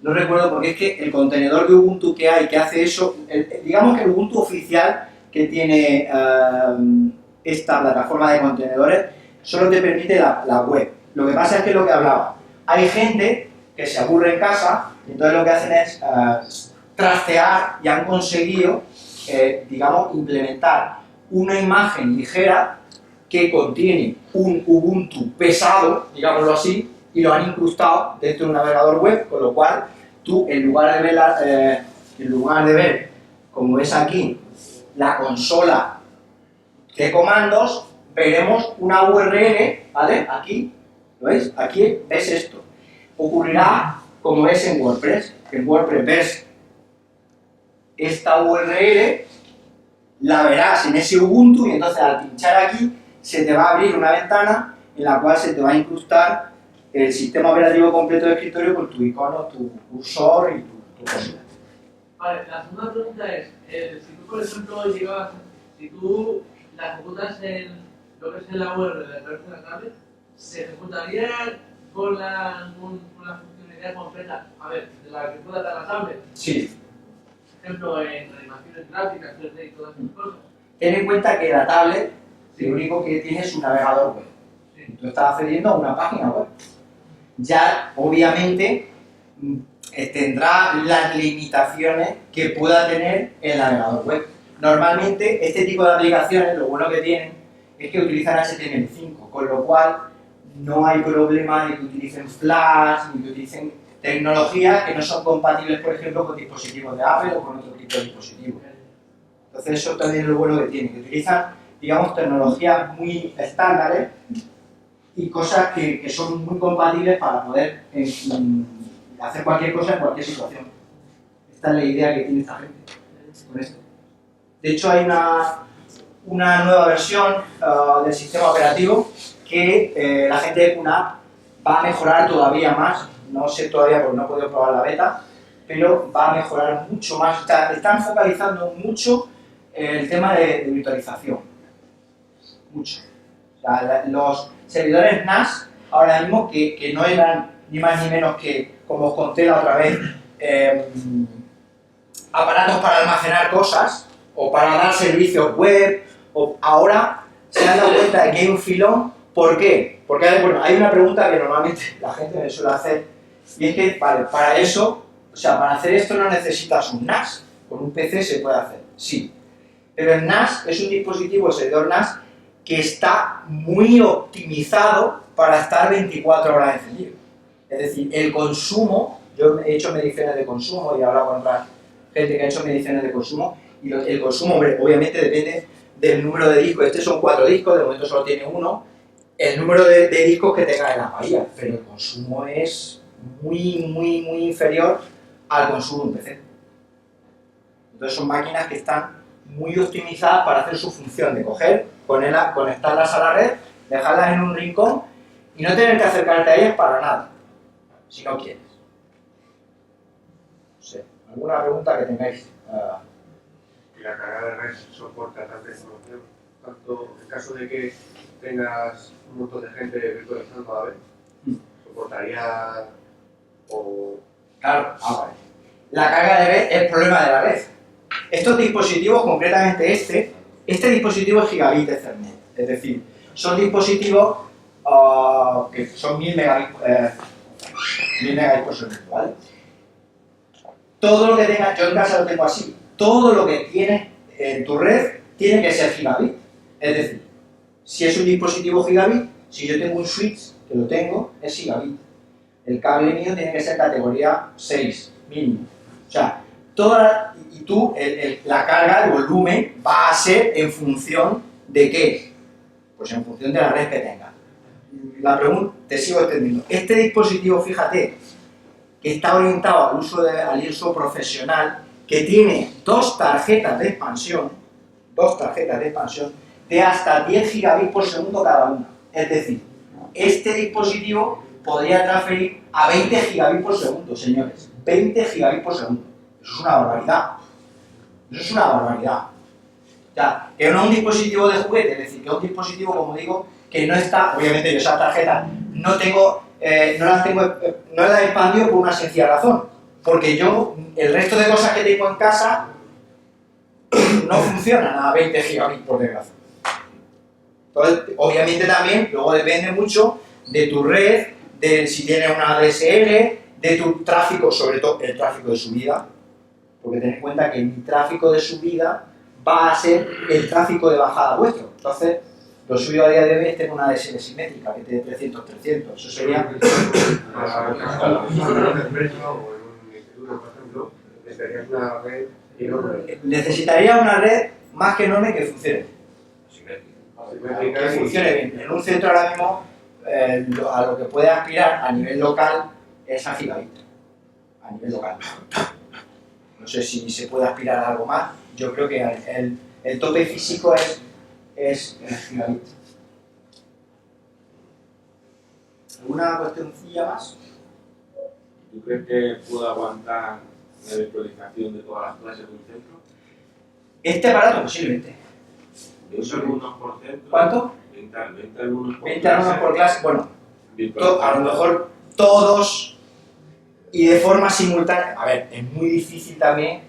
No recuerdo porque es que el contenedor de Ubuntu que hay que hace eso, digamos que el Ubuntu oficial que tiene esta plataforma de contenedores solo te permite la web. Lo que pasa es que lo que hablaba, hay gente que se aburre en casa y entonces lo que hacen es trastear y han conseguido, digamos, implementar una imagen ligera que contiene un Ubuntu pesado, digámoslo así, y lo han incrustado dentro de un navegador web, con lo cual tú, en lugar de ver, como ves aquí, la consola de comandos, veremos una URL, ¿vale? Aquí, ¿lo veis? Aquí ves esto. Ocurrirá como ves en WordPress. En WordPress ves esta URL, la verás en ese Ubuntu y entonces al pinchar aquí se te va a abrir una ventana en la cual se te va a incrustar el sistema operativo completo de escritorio con tu icono, tu cursor y imposible. Vale, la segunda pregunta es, si tú, por ejemplo, si tú la ejecutas en lo que es en la URL de través de la tablet, ¿se ejecutaría con la funcionalidad completa? A ver, de la que pueda dar la tablet. Sí. Por ejemplo, en animaciones gráficas, 3D y todas esas cosas. Ten en cuenta que la tablet lo único que tiene es un navegador web. Sí. Tú estás accediendo a una página web. Ya, obviamente, tendrá las limitaciones que pueda tener el navegador web. Normalmente, este tipo de aplicaciones, lo bueno que tienen es que utilizan HTML5, con lo cual no hay problema de que utilicen Flash, ni que utilicen tecnologías que no son compatibles, por ejemplo, con dispositivos de Apple o con otro tipo de dispositivos. Entonces, eso también es lo bueno que tienen, que utilizan, digamos, tecnologías muy estándares y cosas que son muy compatibles para poder hacer cualquier cosa en cualquier situación. Esta es la idea que tiene esta gente con esto. De hecho, hay una nueva versión del sistema operativo que la gente de QNAP va a mejorar todavía más. No sé todavía porque no he podido probar la beta, pero va a mejorar mucho más. Están focalizando mucho el tema de virtualización. Mucho. O sea, los servidores NAS ahora mismo que no eran ni más ni menos que, como os conté la otra vez, aparatos para almacenar cosas o para dar servicios web, o ahora se han dado cuenta de que hay un filón. ¿Por qué? Porque bueno, hay una pregunta que normalmente la gente me suele hacer, y es que, vale, para eso, o sea, para hacer esto no necesitas un NAS, con un PC se puede hacer, sí, pero el NAS es un dispositivo, el servidor NAS, que está muy optimizado para estar 24 horas encendido. Es decir, el consumo, yo he hecho mediciones de consumo y he hablado con otra gente que ha hecho mediciones de consumo, y el consumo, hombre, obviamente depende del número de discos. Este son 4 discos, de momento solo tiene uno, el número de discos que tenga en la bahía, pero el consumo es muy inferior al consumo de un PC. Entonces son máquinas que están muy optimizadas para hacer su función de coger, conectarlas a la red, dejarlas en un rincón y no tener que acercarte a ellas para nada, si no quieres. No sé, ¿alguna pregunta que tengáis? Y la carga de red soporta tanta información, tanto en caso de que tengas un montón de gente virtualizando a la vez, soportaría o... Claro, vale. La carga de red es el problema de la red. Estos dispositivos, concretamente este dispositivo es gigabit Ethernet, es decir, son dispositivos que son 1000 megabits por segundo, ¿vale? Todo lo que tengas, yo en casa lo tengo así, todo lo que tienes en tu red tiene que ser gigabit. Es decir, si es un dispositivo gigabit, si yo tengo un switch, que lo tengo, es gigabit. El cable mío tiene que ser categoría 6, mínimo. O sea, la carga, el volumen, va a ser en función de ¿qué? Pues en función de la red que tengas. La pregunta, te sigo extendiendo. Este dispositivo, fíjate, que está orientado al uso profesional, que tiene dos tarjetas de expansión de hasta 10 gigabits por segundo cada una. Es decir, este dispositivo podría transferir a 20 gigabits por segundo, señores. 20 gigabits por segundo. Eso es una barbaridad. Eso es una barbaridad. O sea, que no es un dispositivo de juguete, es decir, que es un dispositivo, como digo, que no está, obviamente yo esas tarjetas no las he expandido por una sencilla razón, porque yo, el resto de cosas que tengo en casa no funcionan a 20 gigabits por desgracia. Entonces, obviamente también, luego depende mucho de tu red, de si tienes una ADSL, de tu tráfico, sobre todo el tráfico de subida, porque ten en cuenta que mi tráfico de subida va a ser el tráfico de bajada vuestro. Entonces, lo suyo a día de hoy es tener una ADSL simétrica, que te dé 300-300. Eso sería... En una empresa o en un instituto, por ejemplo, necesitarías una red enorme. Necesitaría una red más que enorme que funcione. Simétrica Que funcione bien. En un centro ahora mismo, a lo que puede aspirar a nivel local es a gigabit. A nivel local. No sé si se puede aspirar a algo más. Yo creo que el tope físico es gigabit. ¿Alguna cuestioncilla más? ¿Tú crees que puedo aguantar una virtualización de todas las clases de un centro. Este aparato posiblemente. 20 alumnos por centro. ¿Cuánto? 20 alumnos por 20 alumnos por clase. Bueno, virtualización. a lo mejor todos y de forma simultánea. A ver, es muy difícil también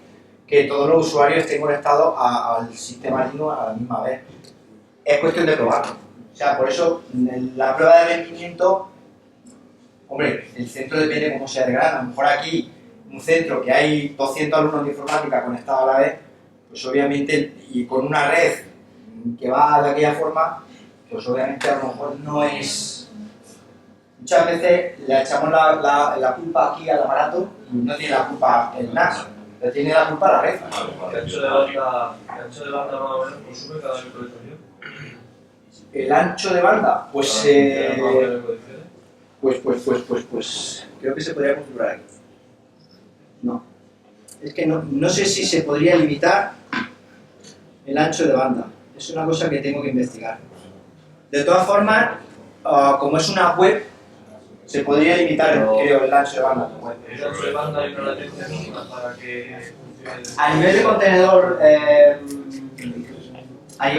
que todos los usuarios estén conectados al sistema Linux a la misma vez. Es cuestión de probarlo. O sea, por eso la prueba de rendimiento, hombre, el centro depende de cómo sea de grande. A lo mejor aquí, un centro que hay 200 alumnos de informática conectados a la vez, pues obviamente, y con una red que va de aquella forma, pues obviamente a lo mejor no es... Muchas veces le echamos la culpa aquí al aparato y no tiene la culpa el NAS, le tiene la culpa la red. ¿Qué ancho de banda más o menos consume cada virtualización? El ancho de banda, pues, pues creo que se podría configurar aquí. No. Es que no sé si se podría limitar el ancho de banda. Es una cosa que tengo que investigar. De todas formas, como es una web, se podría limitar, creo, el ancho de banda. ¿El ancho de banda hay una latencia mínima para que funcione? A nivel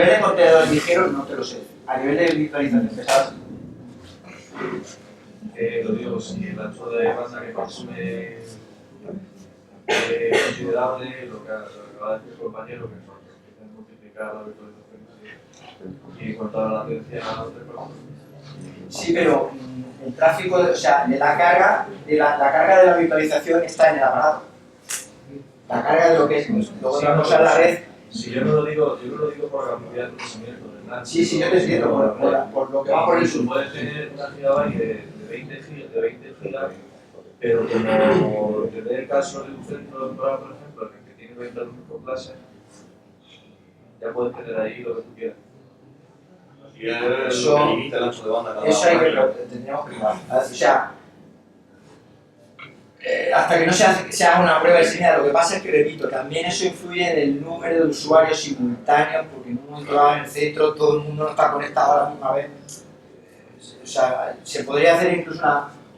de contenedor ligero no te lo sé. A nivel de virtualización pesada, Lo digo, si el ancho de banda que consume considerable, lo que acaba de decir el compañero, que son multiplicar la virtualización y cortar la latencia a 3 por 4. sí, pero el tráfico, o sea, de la carga de la virtualización está en el aparato. La carga de lo que es, luego otra cosa es la red. Si yo no lo digo por la capacidad de procesamiento del NAS. Sí, yo te entiendo, por lo que va por el sur. Puedes tener una gigabyte de 20 gigas, pero como tener el caso de un centro doctoral, por ejemplo, en el que tiene 20 alumnos por clase, ya puedes tener ahí lo que tú quieras. Y eso limita el ancho de banda cada Eso hay que uno. tendríamos que probar. O sea, hasta que no se haga una prueba diseñada, lo que pasa es que, repito, también eso influye en el número de usuarios simultáneos, porque en un momento dado en el centro todo el mundo no está conectado a la misma vez. O sea, se podría hacer incluso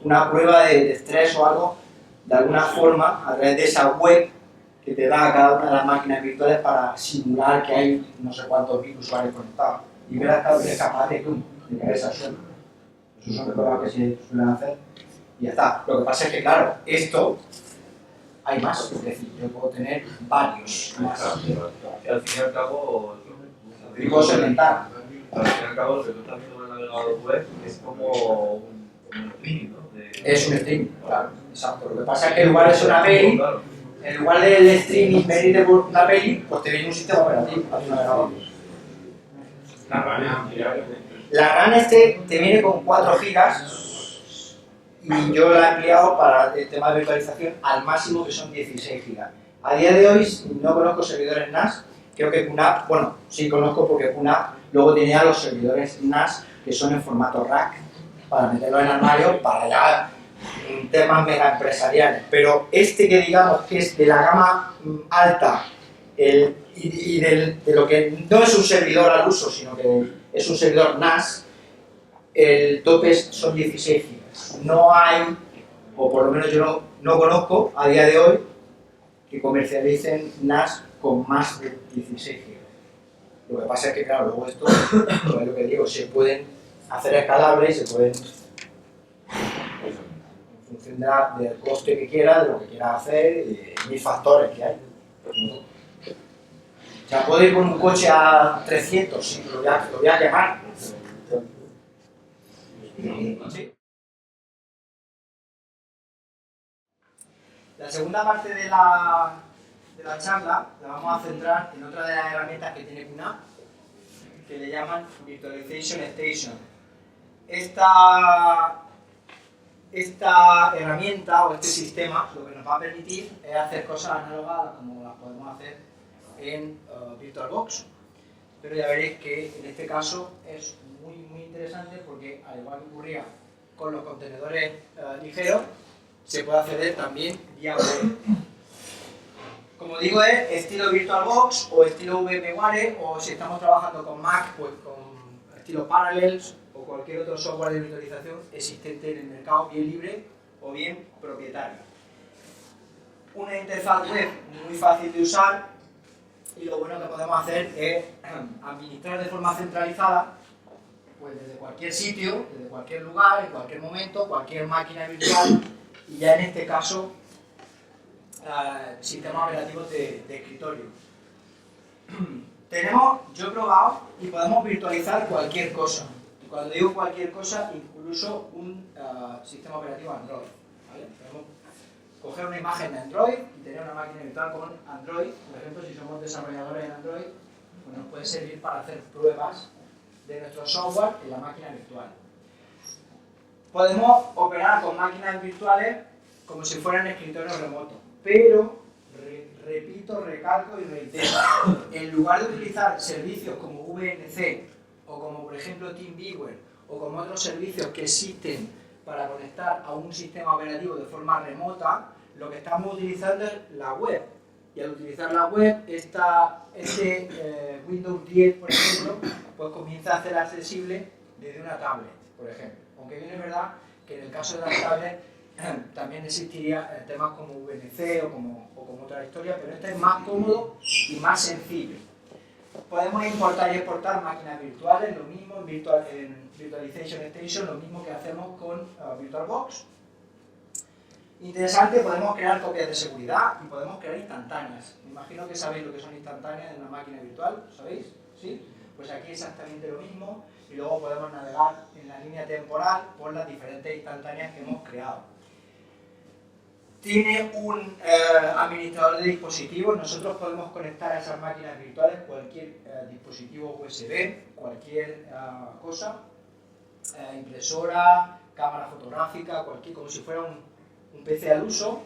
una prueba de estrés o algo, de alguna forma, a través de esa web que te da a cada una de las máquinas virtuales para simular que hay no sé cuántos mil usuarios conectados. Y ver hasta dónde es capaz de caer esa suerte. Eso son pruebas que se suelen hacer. Y ya está. Lo que pasa es que, claro, esto hay más. Es decir, yo puedo tener varios más. Y al fin y al cabo, Y puedo segmentar. al fin y al cabo, lo que tú estás viendo en el navegador web es como un streaming, ¿no? Es un streaming, claro. Exacto. Lo que pasa es que en lugar de ser una peli, en lugar del streaming venirte por una peli, pues te viene un sistema operativo a tu navegador. La RAM te viene con 4 gigas y yo la he ampliado para el tema de virtualización al máximo, que son 16 gigas. A día de hoy no conozco servidores NAS, creo que QNAP, bueno, sí conozco porque QNAP luego tenía los servidores NAS que son en formato rack para meterlo en armario para ya temas mega empresariales, pero este que digamos que es de la gama alta y de lo que no es un servidor al uso, sino que es un servidor NAS, el tope son 16 gigas. No hay, o por lo menos yo no conozco a día de hoy, que comercialicen NAS con más de 16 gigas. Lo que pasa es que, claro, luego esto, pues es lo que digo, se pueden hacer escalables, se pueden, en función del coste que quiera, de lo que quiera hacer, y mil factores que hay. O sea, puedo ir con un coche a 300, sí, lo voy a quemar. ¿Sí? La segunda parte de la charla la vamos a centrar en otra de las herramientas que tiene QNAP, que le llaman Virtualization Station. Esta herramienta o este sistema lo que nos va a permitir es hacer cosas análogas como las podemos hacer en VirtualBox, pero ya veréis que en este caso es muy interesante porque, al igual que ocurría con los contenedores ligeros, se puede acceder también vía web. Como digo, es estilo VirtualBox o estilo VMware, o si estamos trabajando con Mac, pues con estilo Parallels o cualquier otro software de virtualización existente en el mercado, bien libre o bien propietario. una interfaz web muy fácil de usar y lo bueno que podemos hacer es administrar de forma centralizada pues desde cualquier sitio, desde cualquier lugar, en cualquier momento, cualquier máquina virtual y ya en este caso sistemas operativos de escritorio. Yo he probado y podemos virtualizar cualquier cosa. Y cuando digo cualquier cosa, incluso un sistema operativo Android. ¿Vale? Podemos coger una imagen de Android y tener una máquina virtual con Android. Por ejemplo, si somos desarrolladores en Android, pues nos puede servir para hacer pruebas de nuestro software en la máquina virtual. Podemos operar con máquinas virtuales como si fueran escritorios remotos, pero repito, recalco y reitero, en lugar de utilizar servicios como VNC o como por ejemplo TeamViewer o como otros servicios que existen para conectar a un sistema operativo de forma remota, lo que estamos utilizando es la web. Y al utilizar la web, Windows 10, por ejemplo, pues comienza a ser accesible desde una tablet, por ejemplo. Aunque bien es verdad que en el caso de las tablets también existiría temas como VNC o como otra historia, pero este es más cómodo y más sencillo. Podemos importar y exportar máquinas virtuales, lo mismo en Virtualization Station, lo mismo que hacemos con VirtualBox. Interesante, podemos crear copias de seguridad y podemos crear instantáneas. Me imagino que sabéis lo que son instantáneas en una máquina virtual, ¿sabéis? ¿Sí? Pues aquí exactamente lo mismo y luego podemos navegar en la línea temporal por las diferentes instantáneas que hemos creado. Tiene un administrador de dispositivos. Nosotros podemos conectar a esas máquinas virtuales cualquier dispositivo USB, cualquier cosa, impresora, cámara fotográfica, como si fuera un PC al uso.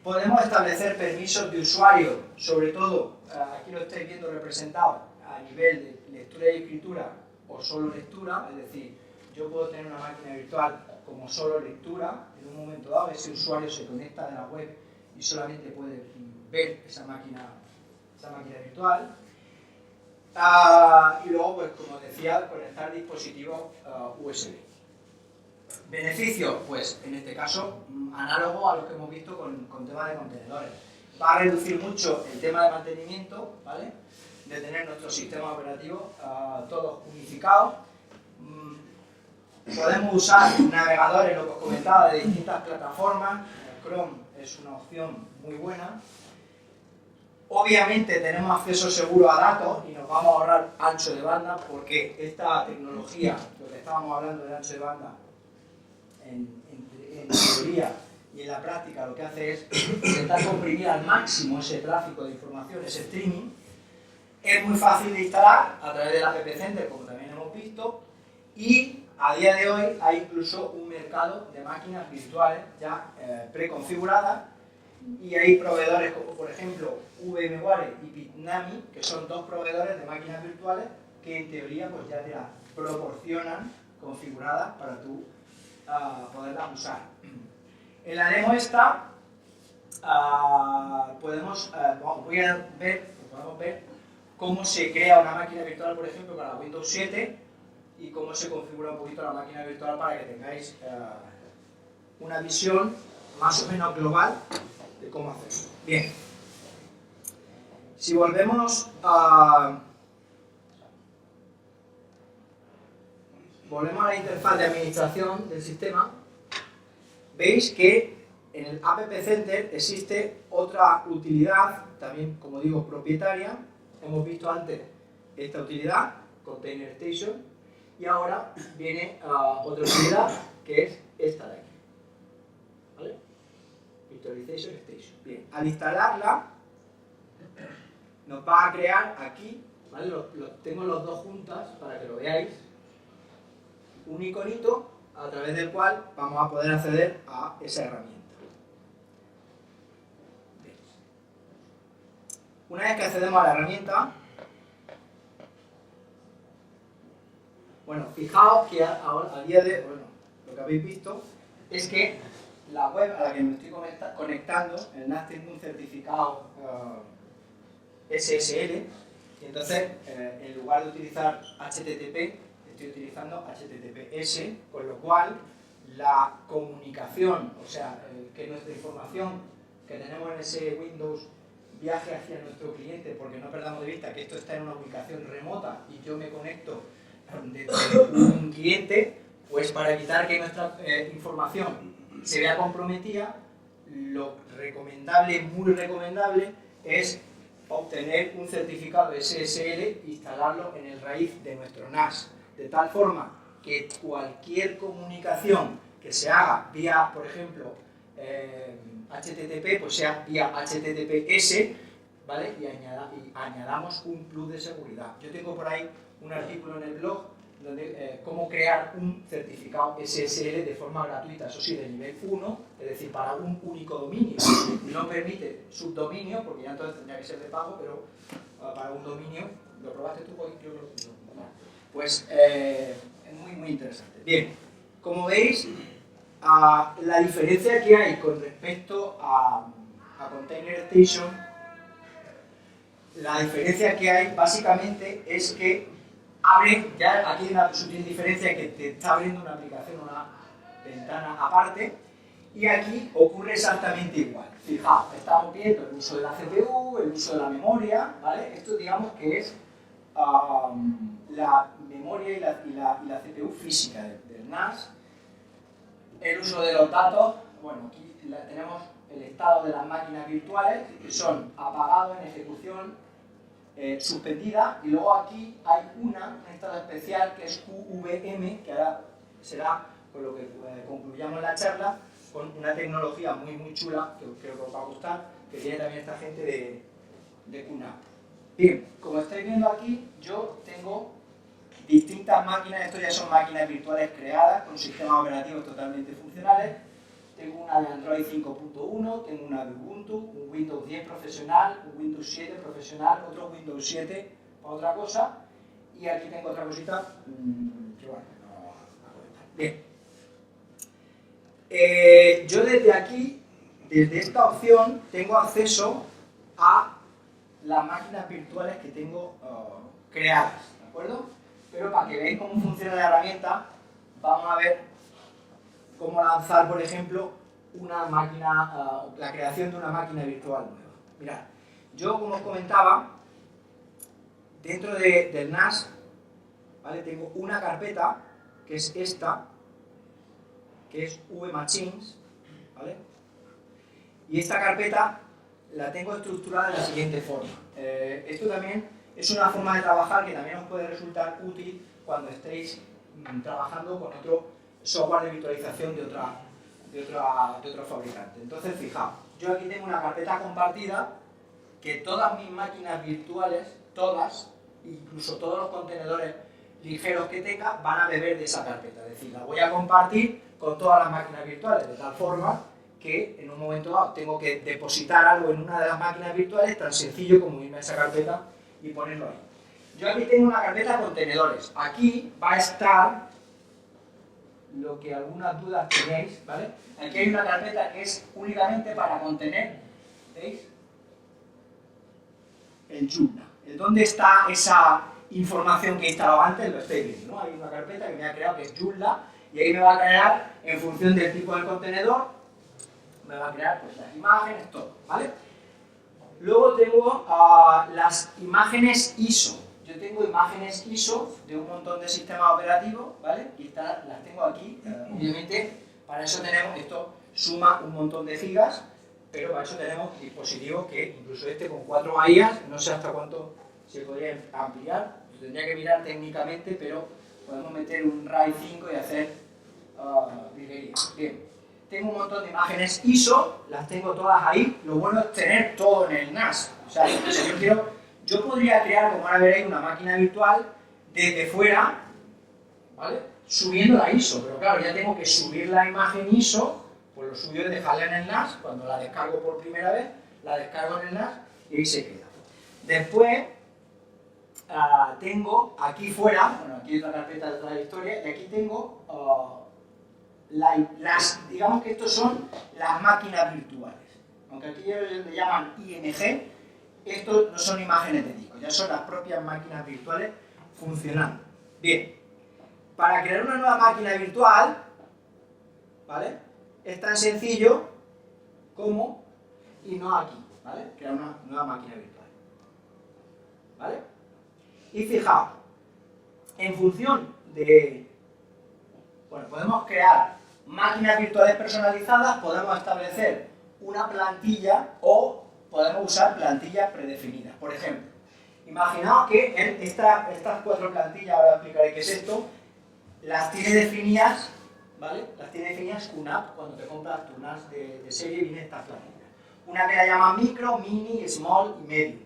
Podemos establecer permisos de usuario, sobre todo, aquí lo estáis viendo representado a nivel de lectura y escritura o solo lectura, es decir, yo puedo tener una máquina virtual como solo lectura, en un momento dado ese usuario se conecta de la web y solamente puede ver esa máquina virtual. Y luego, pues como decía, conectar dispositivos USB. Beneficios, pues en este caso, análogo a lo que hemos visto con temas de contenedores. Va a reducir mucho el tema de mantenimiento, ¿vale? De tener nuestro sistema operativo todos unificados. Podemos usar navegadores, lo que os comentaba, de distintas plataformas. Chrome es una opción muy buena. Obviamente tenemos acceso seguro a datos y nos vamos a ahorrar ancho de banda porque esta tecnología, lo que estábamos hablando de ancho de banda, en teoría y en la práctica lo que hace es intentar comprimir al máximo ese tráfico de información, ese streaming. Es muy fácil de instalar a través del App Center, como también hemos visto, y a día de hoy hay incluso un mercado de máquinas virtuales ya preconfiguradas y hay proveedores como por ejemplo VMware y Bitnami, que son dos proveedores de máquinas virtuales que en teoría pues ya te las proporcionan configuradas para tú poderlas usar. En la demo esta podemos ver cómo se crea una máquina virtual, por ejemplo, para Windows 7 y cómo se configura un poquito la máquina virtual para que tengáis una visión más o menos global de cómo hacerlo. Bien, si volvemos a la interfaz de administración del sistema, veis que en el App Center existe otra utilidad, también como digo propietaria. Hemos visto antes esta utilidad, Container Station, y ahora viene otra utilidad que es esta de aquí, ¿vale? Virtualization Station. Bien, al instalarla nos va a crear aquí, ¿vale? Tengo los dos juntas para que lo veáis, un iconito a través del cual vamos a poder acceder a esa herramienta. Bien. Una vez que accedemos a la herramienta, bueno, fijaos que a día de hoy, lo que habéis visto es que la web a la que me estoy conectando, el NAS tiene un certificado SSL, y entonces en lugar de utilizar HTTP, estoy utilizando HTTPS, con lo cual la comunicación, o sea, que nuestra información que tenemos en ese Windows viaje hacia nuestro cliente, porque no perdamos de vista que esto está en una ubicación remota y yo me conecto desde un cliente, pues para evitar que nuestra información se vea comprometida, lo recomendable, muy recomendable, es obtener un certificado SSL e instalarlo en el raíz de nuestro NAS, de tal forma que cualquier comunicación que se haga vía, por ejemplo, HTTP, pues sea vía HTTPS, ¿vale? Y añadamos un plus de seguridad. Yo tengo por ahí un artículo en el blog donde cómo crear un certificado SSL de forma gratuita, eso sí, de nivel 1, es decir, para un único dominio. No permite subdominio, porque ya entonces tendría que ser de pago, pero para un dominio, ¿lo probaste tú? Yo creo que no. Pues es muy interesante. Bien, como veis, la diferencia que hay con respecto a Container Station, la diferencia que hay básicamente es que abre, ya aquí hay una sutil diferencia que te está abriendo una aplicación, una ventana aparte, y aquí ocurre exactamente igual. Fijaos, estamos viendo el uso de la CPU, el uso de la memoria, ¿vale? Esto digamos que es la memoria y la CPU física del NAS. El uso de los datos, bueno, aquí tenemos el estado de las máquinas virtuales, que son apagados en ejecución, suspendida, y luego aquí hay un estado especial que es QVM, que ahora será con lo que concluyamos la charla, con una tecnología muy chula, que creo que os va a gustar, que tiene también esta gente de QNAP. Bien, como estáis viendo aquí, yo tengo distintas máquinas, esto ya son máquinas virtuales creadas con sistemas operativos totalmente funcionales. Tengo una de Android 5.1, tengo una de Ubuntu, un Windows 10 profesional, un Windows 7 profesional, otro Windows 7 para otra cosa, y aquí tengo otra cosita que bueno, no voy a comentar. Bien. Yo desde aquí, desde esta opción, tengo acceso a las máquinas virtuales que tengo creadas, ¿de acuerdo? Pero para que veáis cómo funciona la herramienta, vamos a ver cómo lanzar, por ejemplo, una máquina, la creación de una máquina virtual nueva. Mirad, yo como os comentaba, dentro del NAS, ¿vale? Tengo una carpeta, que es esta, que es vmachines, ¿vale? Y esta carpeta la tengo estructurada de la siguiente forma. Esto también es una forma de trabajar que también os puede resultar útil cuando estéis trabajando con otro software de virtualización de otro fabricante. Entonces, fijaos, yo aquí tengo una carpeta compartida que todas mis máquinas virtuales, todas, incluso todos los contenedores ligeros que tenga, van a beber de esa carpeta. Es decir, la voy a compartir con todas las máquinas virtuales, de tal forma que en un momento dado tengo que depositar algo en una de las máquinas virtuales, tan sencillo como irme a esa carpeta y ponerlo ahí. Yo aquí tengo una carpeta de contenedores. Aquí va a estar lo que algunas dudas tenéis, ¿vale? Aquí hay una carpeta que es únicamente para contener, ¿veis? El Joomla. ¿Dónde está esa información que he instalado antes? Lo estáis viendo, ¿no? Hay una carpeta que me ha creado que es Joomla, y ahí me va a crear, en función del tipo del contenedor, me va a crear pues, las imágenes, todo, ¿vale? Luego tengo las imágenes ISO. Yo tengo imágenes ISO de un montón de sistemas operativos, ¿vale? Y las tengo aquí. Obviamente, para eso tenemos, esto suma un montón de gigas, pero para eso tenemos dispositivos que, incluso este con 4 bahías, no sé hasta cuánto se podría ampliar, tendría que mirar técnicamente, pero podemos meter un RAID 5 y hacer virguerías. Bien. Tengo un montón de imágenes ISO, las tengo todas ahí. Lo bueno es tener todo en el NAS. O sea, si yo podría crear, como ahora veréis, una máquina virtual desde fuera, ¿vale? Subiendo la ISO, pero claro, ya tengo que subir la imagen ISO, pues lo suyo es dejarla en el NAS. Cuando la descargo por primera vez, la descargo en el NAS y ahí se queda. Después tengo aquí fuera, bueno, aquí hay una carpeta de la historia, y aquí tengo digamos que estos son las máquinas virtuales. Aunque aquí le llaman IMG, estos no son imágenes de disco, ya son las propias máquinas virtuales funcionando. Bien, para crear una nueva máquina virtual, ¿vale? Es tan sencillo como y no aquí, ¿vale? Crear una nueva máquina virtual, ¿vale? Y fijaos, en función de, bueno, podemos crear máquinas virtuales personalizadas, podemos establecer una plantilla o podemos usar plantillas predefinidas. Por ejemplo, imaginaos que en estas 4 plantillas, ahora explicaré qué es esto, las tiene definidas, ¿vale? Las tiene definidas QNAP. Cuando te compras tu NAS de serie viene estas plantillas. Una que la llama micro, mini, small y medium.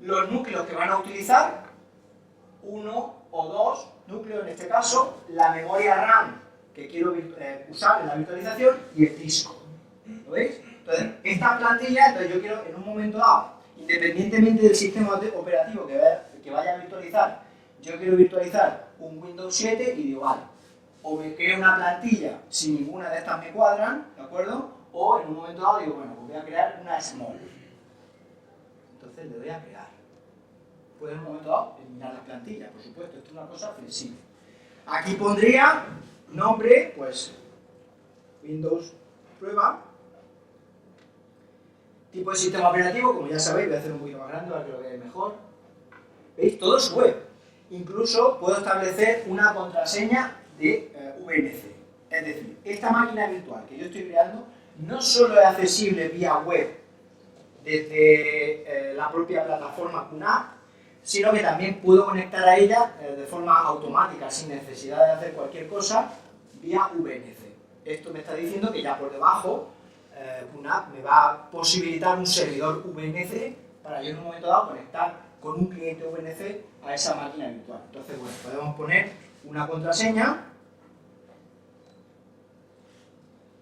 Los núcleos que van a utilizar, 1 o 2 núcleos en este caso, la memoria RAM que quiero usar en la virtualización y el disco. ¿Lo veis? Entonces, esta plantilla, entonces yo quiero en un momento dado, independientemente del sistema operativo que vaya a virtualizar, yo quiero virtualizar un Windows 7 y digo, vale, o me creo una plantilla si ninguna de estas me cuadran, ¿de acuerdo? O en un momento dado digo, bueno, pues voy a crear una small. Entonces le doy a crear. Puedo en un momento dado eliminar las plantillas, por supuesto, esto es una cosa flexible. Aquí pondría nombre, pues Windows prueba. Tipo de sistema operativo, como ya sabéis, voy a hacer un poquito más grande para que lo veáis mejor. ¿Veis? Todo es web. Incluso puedo establecer una contraseña de VNC. Es decir, esta máquina virtual que yo estoy creando no solo es accesible vía web desde la propia plataforma QNAP, sino que también puedo conectar a ella de forma automática, sin necesidad de hacer cualquier cosa, vía VNC. Esto me está diciendo que ya por debajo QNAP me va a posibilitar un servidor VNC para yo en un momento dado conectar con un cliente VNC a esa máquina virtual. Entonces, bueno, podemos poner una contraseña,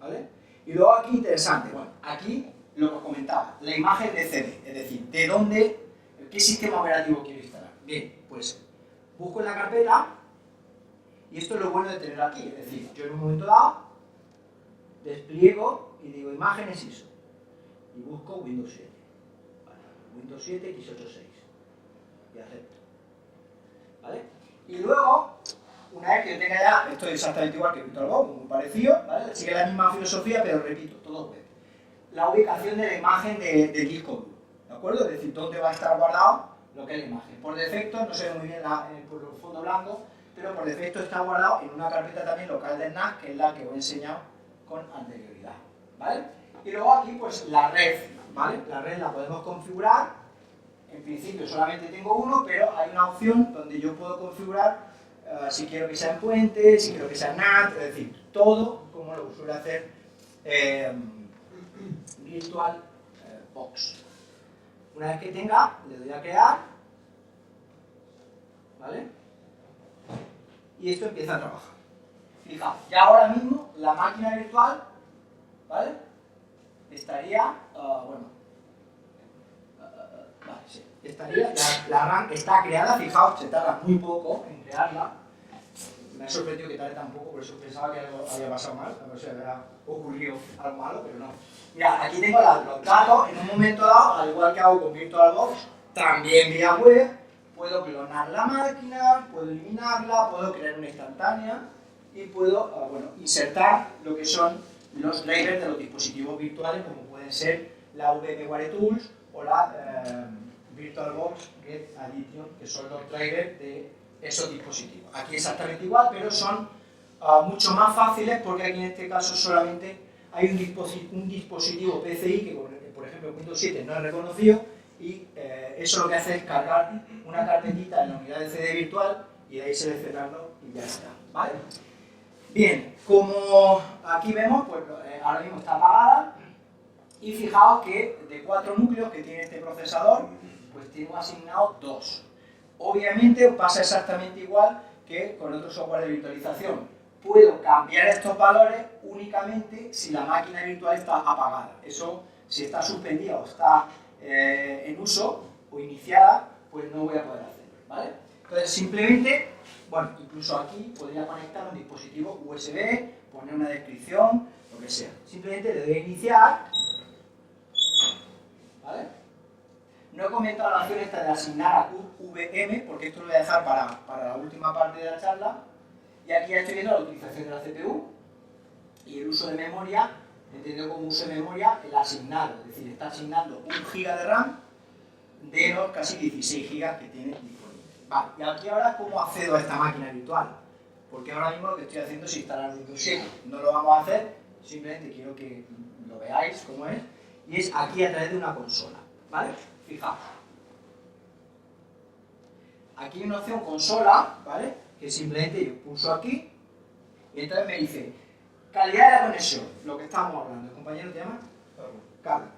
¿vale? Y luego aquí, interesante, bueno, aquí lo que os comentaba, la imagen de CD, es decir, de dónde, qué sistema operativo quiero instalar. Bien, pues busco en la carpeta, y esto es lo bueno de tener aquí, es decir, yo en un momento dado despliego y digo imágenes ISO y busco Windows 7, vale, Windows 7 x86 y acepto, ¿vale? Y luego, una vez que yo tenga ya, esto es exactamente igual que VirtualBox, muy parecido, ¿vale? Sigue la misma filosofía, pero repito, todo web. La ubicación de la imagen del disco duro, ¿de acuerdo? Es decir, dónde va a estar guardado lo que es la imagen. Por defecto, no se ve muy bien por el fondo blanco, pero por defecto está guardado en una carpeta también local del NAS, que es la que os he enseñado con anterioridad, ¿vale? Y luego aquí, pues, la red, ¿vale? La red la podemos configurar. En principio solamente tengo uno, pero hay una opción donde yo puedo configurar si quiero que sea en puente, si quiero que sea en NAT, es decir, todo como lo suele hacer VirtualBox. Una vez que tenga, le doy a crear, ¿vale? Y esto empieza a trabajar. Fijaos, ya ahora mismo la máquina virtual, ¿vale? Estaría, vale, sí, estaría, la RAM está creada, fijaos, se tarda muy poco en crearla. Me ha sorprendido que tarde tan poco, por eso pensaba que algo había pasado mal, a ver si había ocurrido algo malo, pero no. Mira, aquí tengo los datos, en un momento dado, al igual que hago con VirtualBox, también vía web, puedo clonar la máquina, puedo eliminarla, puedo crear una instantánea y puedo insertar lo que son los drivers de los dispositivos virtuales, como pueden ser la VMware Tools o la VirtualBox Get Addition, que son los drivers de esos dispositivos. Aquí exactamente igual, pero son mucho más fáciles porque aquí en este caso solamente hay un dispositivo PCI que, por ejemplo, Windows 7 no es reconocido y eso lo que hace es cargar una carpetita en la unidad de CD virtual y de ahí seleccionarlo y ya está, ¿vale? Bien, como aquí vemos, pues ahora mismo está apagada y fijaos que de 4 núcleos que tiene este procesador, pues tengo asignado 2. Obviamente pasa exactamente igual que con otro software de virtualización. Puedo cambiar estos valores únicamente si la máquina virtual está apagada. Eso, si está suspendida o está en uso o iniciada, pues no voy a poder hacerlo, ¿vale? Entonces simplemente, bueno, incluso aquí podría conectar un dispositivo USB, poner una descripción, lo que sea. Simplemente le doy a iniciar, ¿vale? No he comentado la opción esta de asignar a QVM, porque esto lo voy a dejar para la última parte de la charla. Y aquí ya estoy viendo la utilización de la CPU y el uso de memoria entendido como uso de memoria, el asignado, es decir, está asignando 1 GB de RAM de los casi 16 GB que tiene disponibles. Vale, y aquí ahora, ¿cómo accedo a esta máquina virtual? Porque ahora mismo lo que estoy haciendo es instalar Windows 7. No lo vamos a hacer, simplemente quiero que lo veáis cómo es, y es aquí a través de una consola, ¿vale? Fijaos. Aquí hay una opción consola, ¿vale? Que simplemente yo pulso aquí, y entonces me dice calidad de la conexión, lo que estamos hablando. ¿El compañero te llama? Carlos.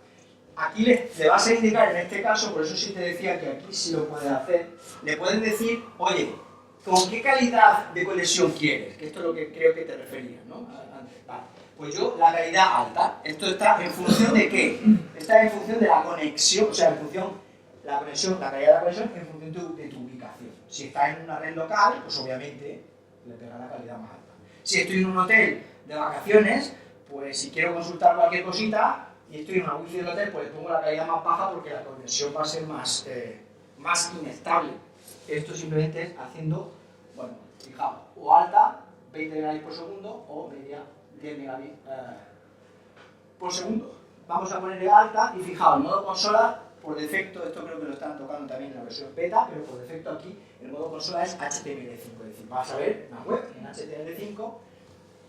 Aquí le vas a indicar, en este caso, por eso sí te decía que aquí sí lo puedes hacer, le pueden decir, oye, ¿con qué calidad de conexión quieres? Que esto es lo que creo que te referías, ¿no? Vale. Pues yo, la calidad alta. Esto está en función de qué? Está en función de la conexión, o sea, en función, la calidad de la conexión en función de tu ubicación. Si estás en una red local, pues obviamente le pega la calidad más alta. Si estoy en un hotel de vacaciones, pues si quiero consultar cualquier cosita y estoy en una wifi del hotel, pues le pongo la calidad más baja porque la conexión va a ser más inestable. Esto simplemente es haciendo, bueno, fijaos, o alta, 20 megabits por segundo, o media, 10 megabits por segundo. Vamos a ponerle alta y fijaos, el modo consola, por defecto, esto creo que lo están tocando también en la versión beta, pero por defecto aquí el modo consola es HTML5, es decir, vas a ver una web en HTML5,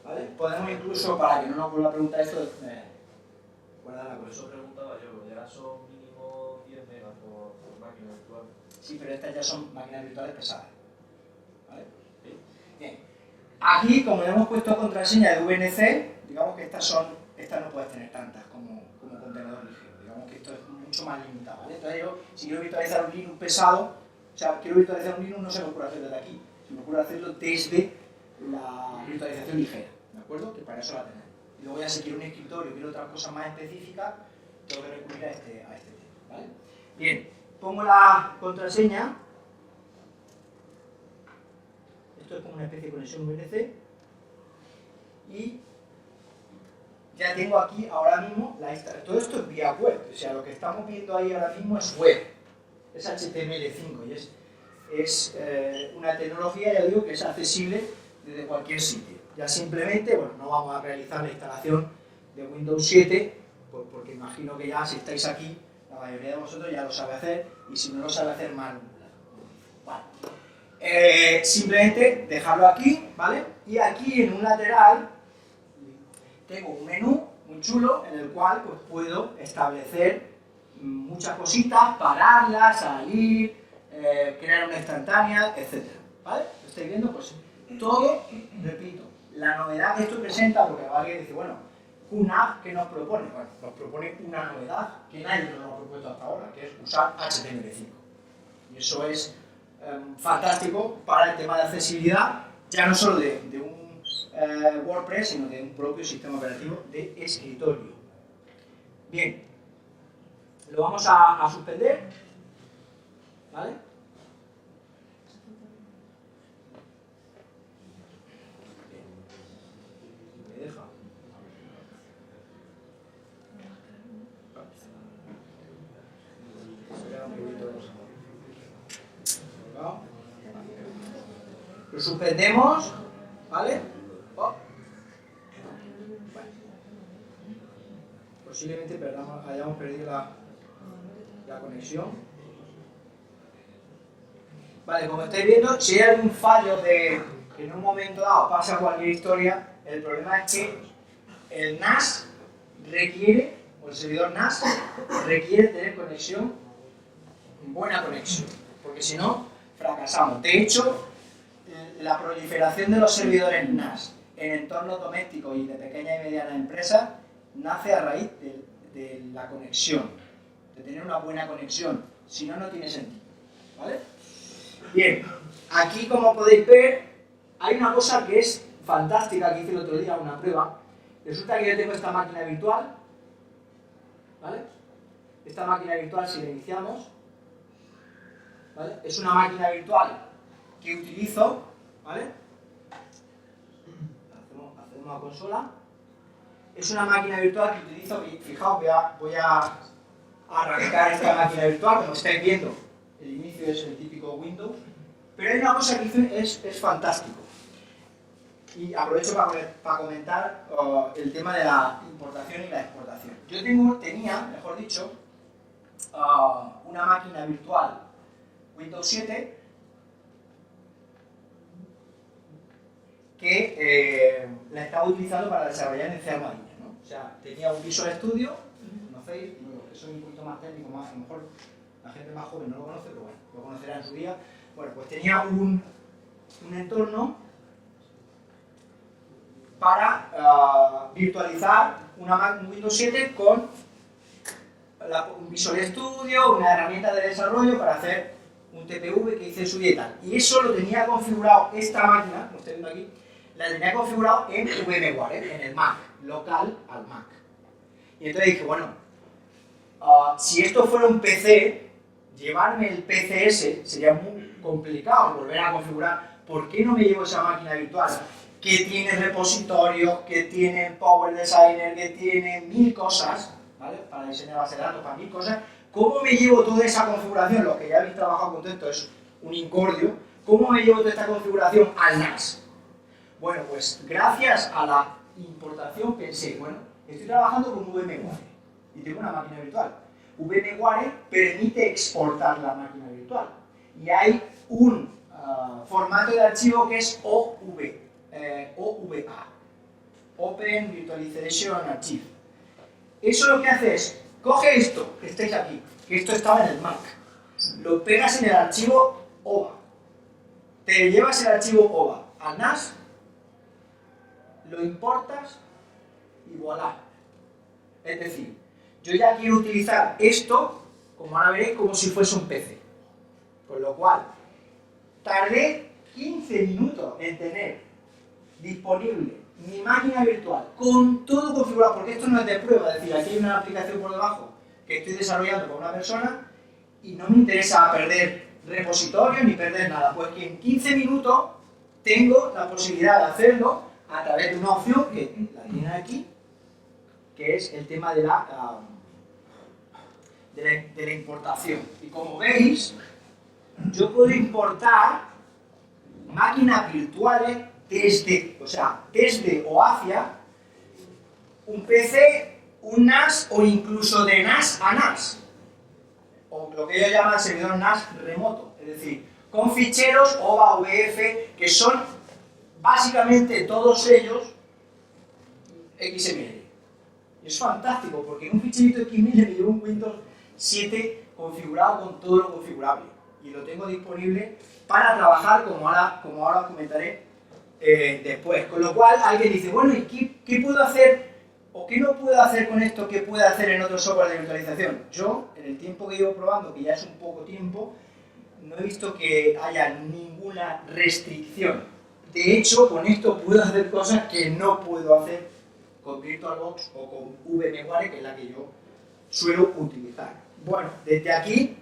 ¿vale? Podemos incluso, para que no nos vuelva a preguntar esto, guardarla con Por eso. eso preguntaba yo, ya son mínimo 10 megas por máquina virtual. Sí, pero estas ya son máquinas virtuales pesadas, ¿vale? Bien. Aquí, como le hemos puesto contraseña de VNC, digamos que estas no puedes tener tantas como contenedor ligero. Digamos que esto es mucho más limitado, ¿vale? Entonces yo, si quiero virtualizar un Linux pesado, o sea, quiero virtualizar un Linux, no se me ocurre hacerlo desde aquí, se me ocurre hacerlo desde la virtualización ligera, ¿de acuerdo? Que para eso la tenemos. Y luego ya si quiero un escritorio, quiero otras cosas más específicas, tengo que recurrir a este tema, ¿vale? Bien, pongo la contraseña. Esto es como una especie de conexión VNC. Y ya tengo aquí ahora mismo la instalación. Todo esto es vía web, o sea, lo que estamos viendo ahí ahora mismo es web. Es HTML5 y es una tecnología, ya digo, que es accesible desde cualquier sitio. Ya simplemente, bueno, no vamos a realizar la instalación de Windows 7, porque imagino que ya si estáis aquí, la mayoría de vosotros ya lo sabe hacer, y si no lo sabe hacer, mal. Vale. Simplemente dejarlo aquí, ¿vale? Y aquí en un lateral tengo un menú muy chulo en el cual pues, puedo establecer muchas cositas, pararlas, salir, crear una instantánea, etc. ¿Vale? ¿Lo estáis viendo? Pues todo, repito, la novedad que esto presenta, porque alguien dice, bueno, una app que nos propone, bueno, nos propone una novedad que nadie nos ha propuesto hasta ahora, que es usar HTML5. Y eso es fantástico para el tema de accesibilidad, ya no solo de un WordPress, sino de un propio sistema operativo de escritorio. Bien, lo vamos a suspender, ¿vale? Bien. ¿Me deja? Lo suspendemos, ¿vale? Oh. Bueno. Posiblemente hayamos perdido la conexión. Vale, como estáis viendo, si hay algún fallo de que en un momento dado pasa cualquier historia, el problema es que el NAS requiere, o el servidor NAS requiere tener conexión, buena conexión, porque si no, fracasamos. De hecho, la proliferación de los servidores NAS en entornos domésticos y de pequeñas y medianas empresas nace a raíz de la conexión, de tener una buena conexión, si no, no tiene sentido, ¿vale? Bien, aquí como podéis ver, hay una cosa que es fantástica, que hice el otro día, una prueba. Resulta que yo tengo esta máquina virtual, ¿vale? Esta máquina virtual, si la iniciamos, ¿vale? Es una máquina virtual que utilizo, ¿vale? Hacemos la consola. Es una máquina virtual que utilizo, y fijaos, voy a arrancar esta máquina virtual, como estáis viendo, el inicio es el típico Windows, pero hay una cosa que hice, es fantástico. Y aprovecho para comentar el tema de la importación y la exportación. Yo tenía, mejor dicho, una máquina virtual Windows 7 que la estaba utilizando para desarrollar en C Armadillo, ¿no? O sea, tenía un Visual Studio, conocéis, los que son un poquito más técnicos, a lo mejor la gente más joven no lo conoce, pero bueno, lo conocerá en su día. Bueno, pues tenía un entorno para virtualizar un Windows 7 con un Visual Studio, una herramienta de desarrollo para hacer un TPV que hice en su día y tal. Y eso lo tenía configurado, esta máquina, como estoy viendo aquí, la tenía configurado en VMware, en el Mac, local al Mac. Y entonces dije, bueno, si esto fuera un PC, llevarme el PCS sería muy complicado volver a configurar. ¿Por qué no me llevo esa máquina virtual? Que tiene repositorios, que tiene Power Designer, que tiene 1000 cosas, ¿vale? Para diseñar base de datos, para 1000 cosas. ¿Cómo me llevo toda esa configuración? Los que ya habéis trabajado con esto es un incordio. ¿Cómo me llevo toda esta configuración al NAS? Bueno, pues gracias a la importación pensé, bueno, estoy trabajando con VMware y tengo una máquina virtual. VMware permite exportar la máquina virtual y hay un formato de archivo que es OVA, Open Virtualization Archive. Eso lo que hace es, coge esto, que estáis aquí, que esto estaba en el Mac, lo pegas en el archivo OVA, te llevas el archivo OVA al NAS, lo importas y voilà. Es decir, yo ya quiero utilizar esto, como ahora veréis, como si fuese un PC. Con lo cual, tardé 15 minutos en tener disponible mi máquina virtual con todo configurado, porque esto no es de prueba, es decir, aquí hay una aplicación por debajo que estoy desarrollando con una persona y no me interesa perder repositorio ni perder nada, pues que en 15 minutos tengo la posibilidad de hacerlo a través de una opción que la tienen aquí, que es el tema de la importación. Y como veis, yo puedo importar máquinas virtuales desde o hacia un PC, un NAS o incluso de NAS a NAS, o lo que ellos llaman servidor NAS remoto, es decir, con ficheros OVA, VF, que son básicamente todos ellos XML. Y es fantástico porque en un ficherito XML me llevo un Windows 7 configurado con todo lo configurable y lo tengo disponible para trabajar como ahora comentaré después. Con lo cual alguien dice, bueno, ¿y qué puedo hacer o qué no puedo hacer con esto que puedo hacer en otro software de virtualización? Yo, en el tiempo que llevo probando, que ya es un poco tiempo, no he visto que haya ninguna restricción. De hecho, con esto puedo hacer cosas que no puedo hacer con VirtualBox o con VMware, que es la que yo suelo utilizar. Bueno, desde aquí,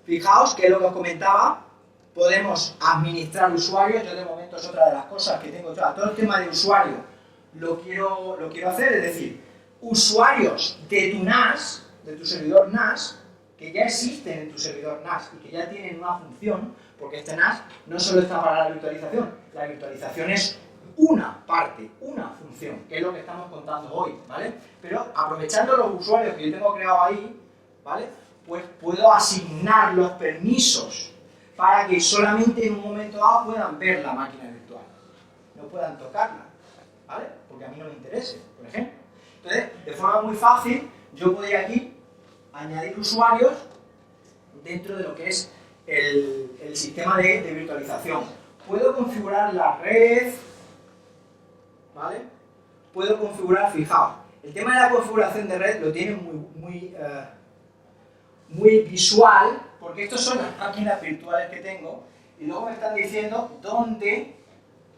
fijaos que es lo que os comentaba, podemos administrar usuarios. Yo de momento es otra de las cosas que tengo, todo el tema de usuario lo quiero hacer, es decir, usuarios de tu NAS, de tu servidor NAS, que ya existen en tu servidor NAS y que ya tienen una función, porque este NAS no solo está para la virtualización es una parte, una función, que es lo que estamos contando hoy, ¿vale? Pero aprovechando los usuarios que yo tengo creado ahí, ¿vale? Pues puedo asignar los permisos para que solamente en un momento dado puedan ver la máquina virtual, no puedan tocarla, ¿vale? Porque a mí no me interese, por ejemplo. Entonces, de forma muy fácil, yo podría aquí añadir usuarios dentro de lo que es el sistema de virtualización. Puedo configurar la red, ¿vale? Puedo configurar, fijaos, el tema de la configuración de red lo tiene muy visual, porque estas son las máquinas virtuales que tengo, y luego me están diciendo dónde,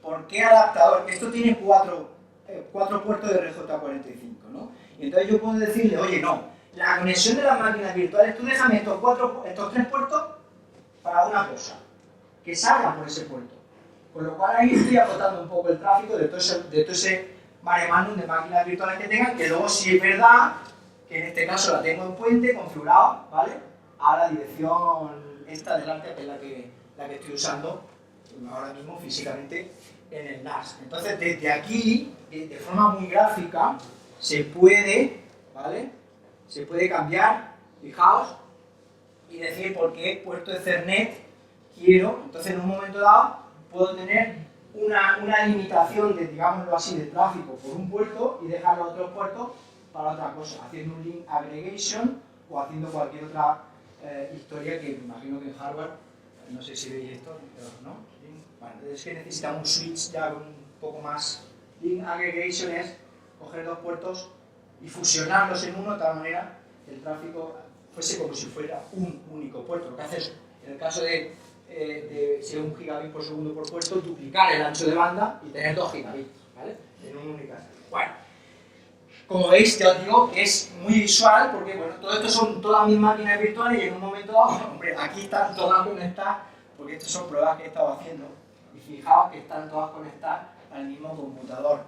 por qué adaptador. Esto tiene cuatro puertos de RJ45, ¿no? Y entonces yo puedo decirle, oye, no, la conexión de las máquinas virtuales, tú déjame estos tres puertos para una cosa, que salgan por ese puerto. Con lo cual ahí estoy acotando un poco el tráfico de todo ese mare magnum de máquinas virtuales que tengan, que luego sí es verdad que en este caso la tengo en puente, configurado, ¿vale? A la dirección esta delante, que es la que estoy usando ahora mismo físicamente en el NAS. Entonces, desde aquí, de forma muy gráfica, se puede, ¿vale? Se puede cambiar, fijaos, y decir por qué puerto Ethernet quiero. Entonces, en un momento dado, puedo tener una limitación de, digámoslo así, de tráfico por un puerto y dejar los otros puertos para otra cosa, haciendo un link aggregation o haciendo cualquier otra historia que me imagino que en hardware, no sé si veis esto, pero no. Bueno, es que necesitamos un switch ya un poco más. Link aggregation es coger dos puertos y fusionarlos en uno de tal manera que el tráfico fuese como si fuera un único puerto. Lo que hace es, en el caso de si es 1 gigabit por segundo por puerto, duplicar el ancho de banda y tener 2 gigabits, ¿vale? En un único caso. Bueno, como veis, ya os digo que es muy visual porque, bueno, todo esto son todas mis máquinas virtuales y en un momento dado, hombre, aquí están todas conectadas porque estas son pruebas que he estado haciendo y fijaos que están todas conectadas al mismo computador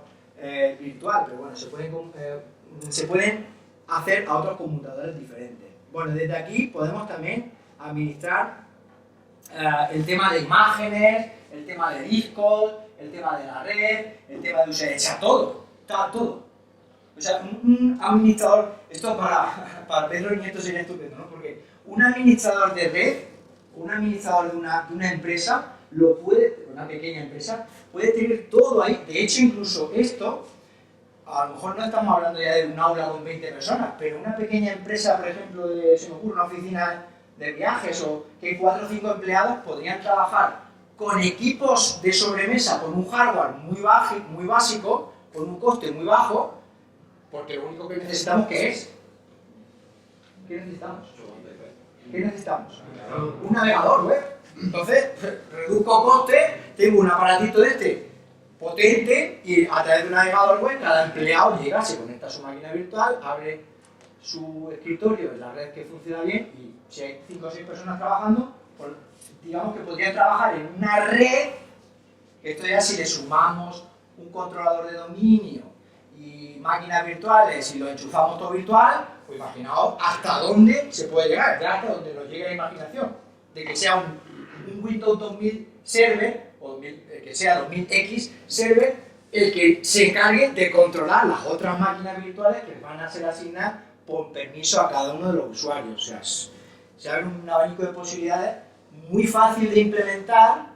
virtual, pero bueno, se pueden hacer a otros computadores diferentes. Bueno, desde aquí podemos también administrar el tema de imágenes, el tema de discos, el tema de la red, el tema de USH, todo, todo. O sea, un administrador, esto para Pedro y Nieto sería estupendo, ¿no? Porque un administrador de red, un administrador de una empresa, una pequeña empresa, puede tener todo ahí. De hecho, incluso esto, a lo mejor no estamos hablando ya de un aula con 20 personas, pero una pequeña empresa, por ejemplo, se me ocurre una oficina de viajes o que 4 o 5 empleados podrían trabajar con equipos de sobremesa, con un hardware muy básico, con un coste muy bajo, porque lo único que necesitamos, ¿qué es? ¿Qué necesitamos? ¿Qué necesitamos? Un navegador web. Entonces, reduzco coste, tengo un aparatito de este potente y a través de un navegador web cada empleado llega, se conecta a su máquina virtual, abre su escritorio en la red que funciona bien y si hay 5 o 6 personas trabajando, pues digamos que podrían trabajar en una red, que esto ya si le sumamos un controlador de dominio y máquinas virtuales y lo enchufamos todo virtual, pues imaginaos hasta dónde se puede llegar, ya hasta donde nos llegue la imaginación, de que sea un Windows 2000 server, o que sea 2000X server, el que se encargue de controlar las otras máquinas virtuales que van a ser asignadas por permiso a cada uno de los usuarios. O sea, se abre un abanico de posibilidades muy fácil de implementar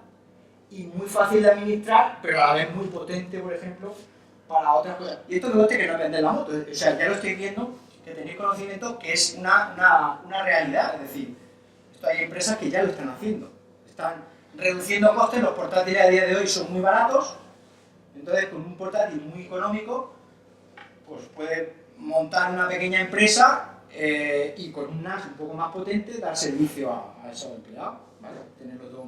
y muy fácil de administrar, pero a la vez muy potente, por ejemplo, para otras cosas. Y esto no tiene que no vender la moto, o sea, ya lo estoy viendo, que tenéis conocimiento que es una realidad, es decir, esto hay empresas que ya lo están haciendo, están reduciendo costes, los portátiles a día de hoy son muy baratos, entonces con un portátil muy económico, pues puede montar una pequeña empresa y con un NAS un poco más potente dar servicio a esos empleados, ¿vale? Tenerlo todo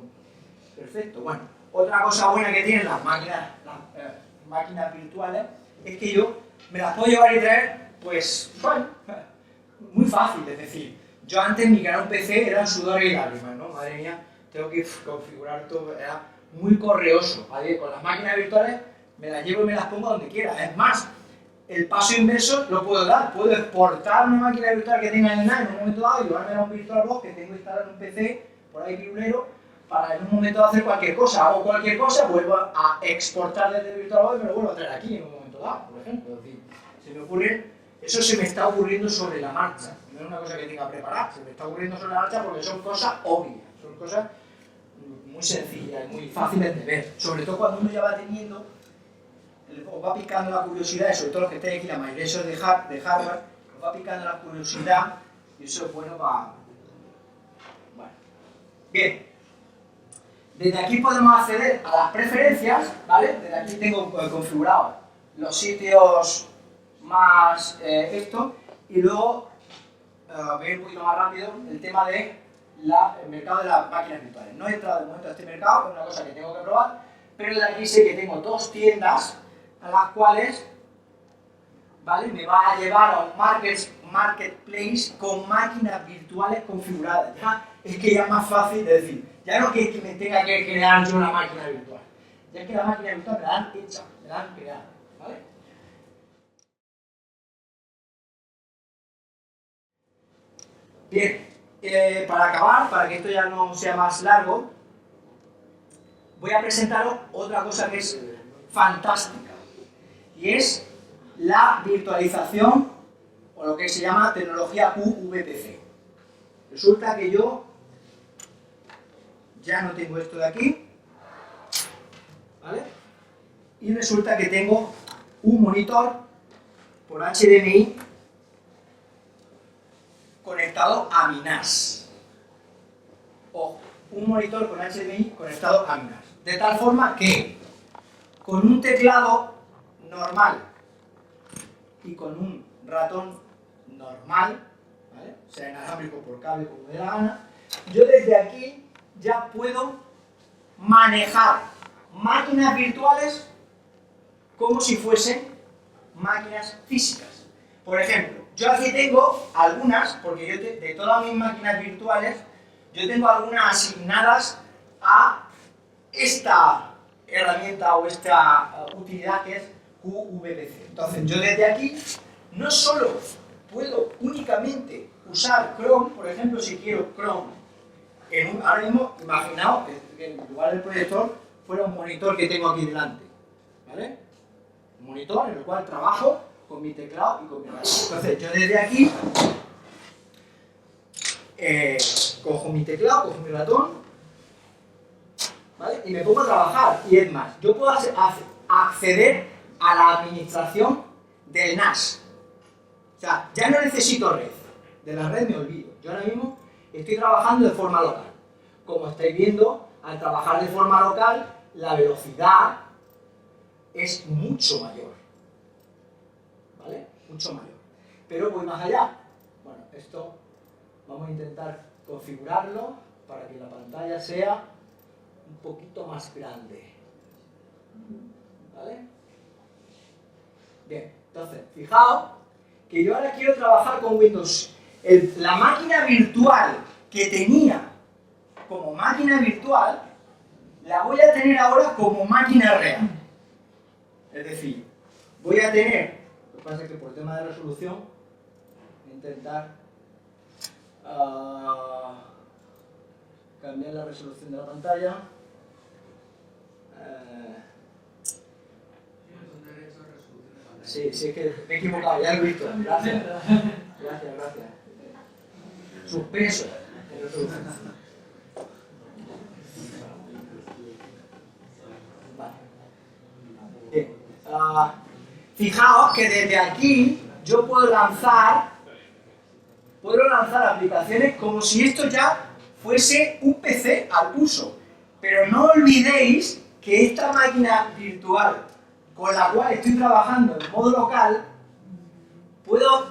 perfecto. Bueno, otra cosa buena que tienen las máquinas virtuales es que yo me las puedo llevar y traer, pues, bueno, muy fácil, es decir, yo antes mi canal PC era un sudor y lágrimas, ¿no? Madre mía, tengo que configurar todo, era muy correoso. Con las máquinas virtuales me las llevo y me las pongo donde quiera. Es más, el paso inverso lo puedo dar, puedo exportar una máquina virtual que tenga en el NAS en un momento dado y llevarme a un VirtualBox que tengo instalado en un PC, por ahí pirulero, para en un momento dado hacer cualquier cosa. Hago cualquier cosa, vuelvo a exportar desde el VirtualBox y me lo vuelvo a traer aquí en un momento dado, por ejemplo. Es decir, eso se me está ocurriendo sobre la marcha, no es una cosa que tenga preparada, se me está ocurriendo sobre la marcha porque son cosas obvias, son cosas muy sencillas y muy fáciles de ver, sobre todo cuando uno ya va teniendo, os va picando la curiosidad, sobre todo los que estáis aquí, la mayoría eso de hardware, os va picando la curiosidad y eso es bueno para... Bueno. Bien, desde aquí podemos acceder a las preferencias, ¿vale? Desde aquí tengo configurado los sitios más esto, y luego voy a ir un poquito más rápido el tema de el mercado de las máquinas virtuales. No he entrado de momento a este mercado, es una cosa que tengo que probar, pero de aquí sé que tengo 2 tiendas a las cuales, ¿vale? Me va a llevar a un marketplace con máquinas virtuales configuradas. Ya es que ya es más fácil de decir, ya no que me tenga que crear yo una máquina virtual, ya es que la máquina virtual me la han hecha, me la han creado, ¿vale? Bien, para acabar, para que esto ya no sea más largo, voy a presentaros otra cosa que es fantástica, y es la virtualización, o lo que se llama tecnología UVPC. Resulta que yo ya no tengo esto de aquí, ¿vale? Y resulta que tengo un monitor por HDMI conectado a mi NAS. Ojo, un monitor con HDMI conectado a mi NAS. De tal forma que con un teclado normal y con un ratón normal, ¿vale? Sea inalámbrico por cable como me dé la gana, yo desde aquí ya puedo manejar máquinas virtuales como si fuesen máquinas físicas. Por ejemplo, yo aquí tengo algunas, porque yo de todas mis máquinas virtuales, yo tengo algunas asignadas a esta herramienta o esta utilidad que es QVPC. Entonces, yo desde aquí no solo puedo únicamente usar Chrome, por ejemplo, si quiero Chrome, ahora mismo, imaginaos que en lugar del proyector fuera un monitor que tengo aquí delante, ¿vale? Un monitor en el cual trabajo con mi teclado y con mi ratón. Entonces, yo desde aquí cojo mi teclado, cojo mi ratón, ¿vale? Y me pongo a trabajar. Y es más, yo puedo acceder a la administración del NAS. O sea, ya no necesito red. De la red me olvido. Yo ahora mismo estoy trabajando de forma local. Como estáis viendo, al trabajar de forma local, la velocidad es mucho mayor. ¿Vale? Mucho mayor. Pero voy más allá. Bueno, esto vamos a intentar configurarlo para que la pantalla sea un poquito más grande. ¿Vale? Bien, entonces, fijaos que yo ahora quiero trabajar con Windows. La máquina virtual que tenía como máquina virtual, la voy a tener ahora como máquina real. Es decir, voy a tener, lo que pasa es que por tema de resolución, voy a intentar cambiar la resolución de la pantalla. Sí, es que me he equivocado, ya lo he visto. Gracias. Gracias. Suspenso en resolución. Vale. Bien. Fijaos que desde aquí yo puedo lanzar aplicaciones como si esto ya fuese un PC al uso. Pero no olvidéis que esta máquina virtual con la cual estoy trabajando en modo local